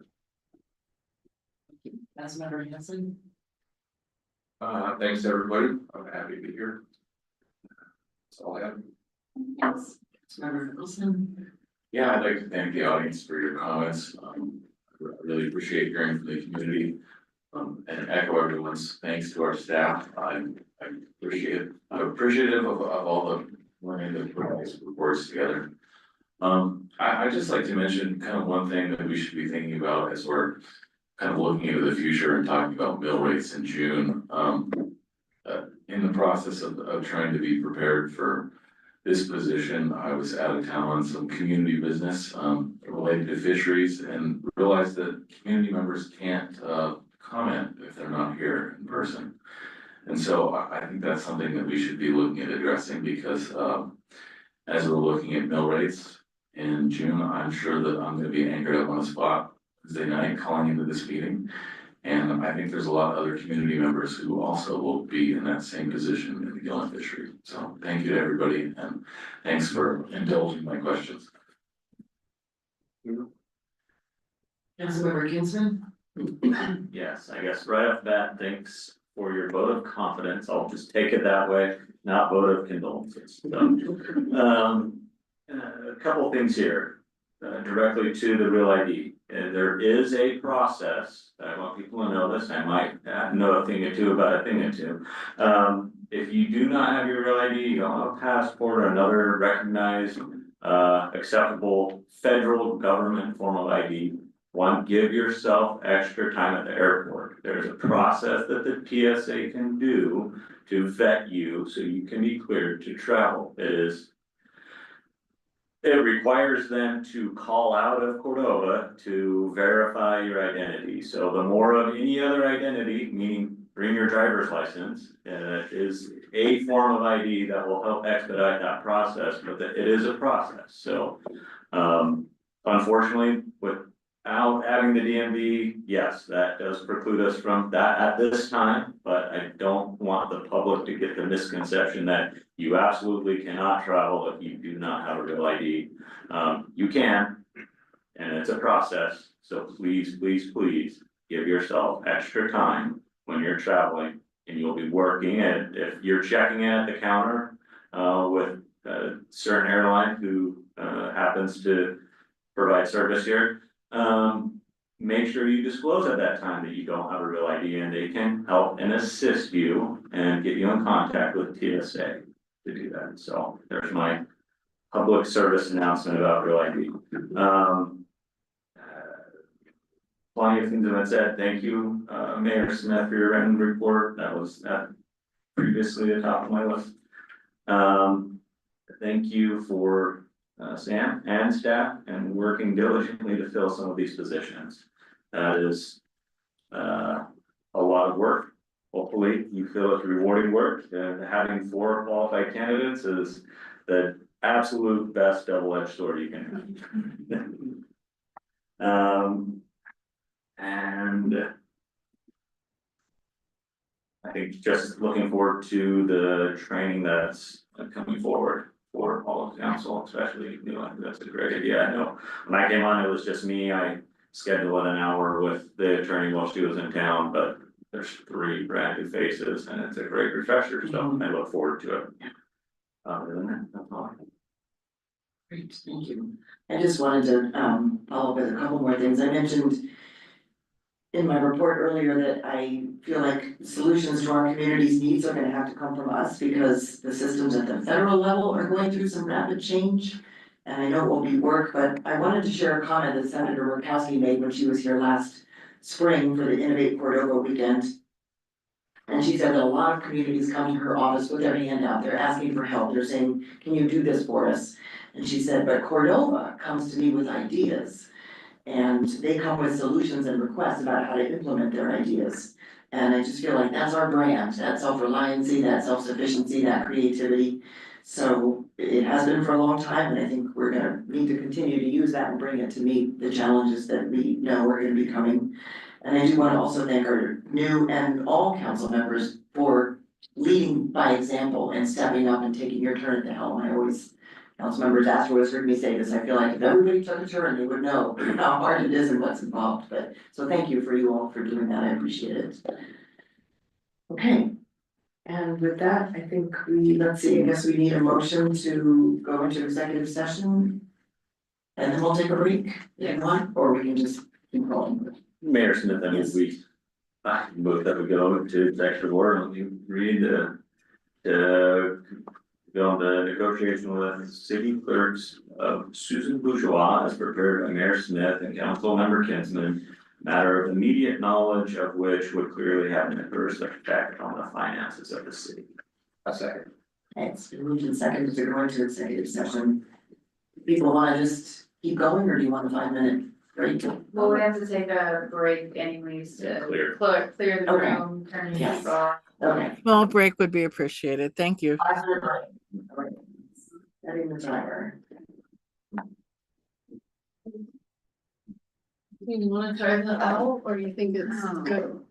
Councilmember Hanson? Thanks, everybody. I'm happy to be here. That's all I have. Yes. Councilmember Nicholson? Yeah, I'd like to thank the audience for your comments. I really appreciate hearing from the community. And echo everyone's thanks to our staff. I'm appreciative of all the learning that put these reports together. I'd just like to mention kind of one thing that we should be thinking about as we're kind of looking into the future and talking about mill rates in June. In the process of trying to be prepared for this position, I was out of town on some community business related to fisheries and realized that community members can't comment if they're not here in person. And so I think that's something that we should be looking at addressing because as we're looking at mill rates in June, I'm sure that I'm gonna be anchored up on a spot Wednesday night calling into this meeting. And I think there's a lot of other community members who also will be in that same position in the Gillen fishery. So thank you to everybody and thanks for indulging my questions. Councilmember Kinsman? Yes, I guess right off the bat, thanks for your vote of confidence. I'll just take it that way, not vote of condolences. So, a couple things here, directly to the real ID. There is a process, I want people to know this, I might know a thing or two about a thing or two. If you do not have your real ID, you don't have a passport or another recognized, acceptable federal government form of ID, give yourself extra time at the airport. There's a process that the TSA can do to vet you so you can be cleared to travel. It requires them to call out of Cordova to verify your identity. So the more of any other identity, meaning bring your driver's license, is a form of ID that will help expedite that process, but it is a process. So unfortunately, without having the DMV, yes, that does preclude us from that at this time, but I don't want the public to get the misconception that you absolutely cannot travel if you do not have a real ID. You can, and it's a process, so please, please, please give yourself extra time when you're traveling and you'll be working. And if you're checking in at the counter with a certain airline who happens to provide service here, make sure you disclose at that time that you don't have a real ID and they can help and assist you and get you in contact with TSA to do that. So there's my public service announcement about real ID. Plenty of things have been said. Thank you, Mayor Smith, for your written report. That was previously the top of my list. Thank you for Sam and staff and working diligently to fill some of these positions. That is a lot of work. Hopefully you feel it's rewarding work, and having 4 qualified candidates is the absolute best double-edged sword you can have. And I think just looking forward to the training that's coming forward for all of council, especially new. I think that's a great idea. I know when I came on, it was just me. I scheduled an hour with the attorney while she was in town, but there's 3 brand new faces and it's a great refresher, so I look forward to it. Other than that, that's all I have. Great, thank you. I just wanted to follow up with a couple more things. I mentioned in my report earlier that I feel like solutions to our community's needs are gonna have to come from us because the systems at the federal level are going through some rapid change. And I know it will be work, but I wanted to share a comment that Senator Murkowski made when she was here last spring for the Innovate Cordova weekend. And she said that a lot of communities come to her office with their hand out, they're asking for help, they're saying, can you do this for us? And she said, but Cordova comes to me with ideas. And they come with solutions and requests about how to implement their ideas. And I just feel like that's our brand, that self-reliancy, that self-sufficiency, that creativity. So it has been for a long time, and I think we're gonna need to continue to use that and bring it to meet the challenges that we know are gonna be coming. And I do wanna also thank our new and all council members for leading by example and stepping up and taking your turn at the helm. I always, council members afterwards heard me say this, I feel like if everybody took a turn, they would know how hard it is and what's involved, but, so thank you for you all for doing that, I appreciate it. Okay, and with that, I think let's see, I guess we need a motion to go into executive session. And then we'll take a break, if you want, or we can just keep going. Mayor Smith, I mean, Yes. we, move that we go into executive order, let me read go on the negotiation with city clerks of Susan Bourgeois as prepared by Mayor Smith and council member Kinsman. Matter of immediate knowledge of which would clearly have an adverse effect on the finances of the city. A second. Okay, it's been moved and seconded to go into executive session. People wanna just keep going, or do you want a 5-minute break? Well, we have to take a break anyways to Clear. clear the Okay. room, turn the Yes. heat off. Okay. Small break would be appreciated. Thank you. 5-minute break. All right. Setting the timer. Do you wanna try that out, or you think it's good?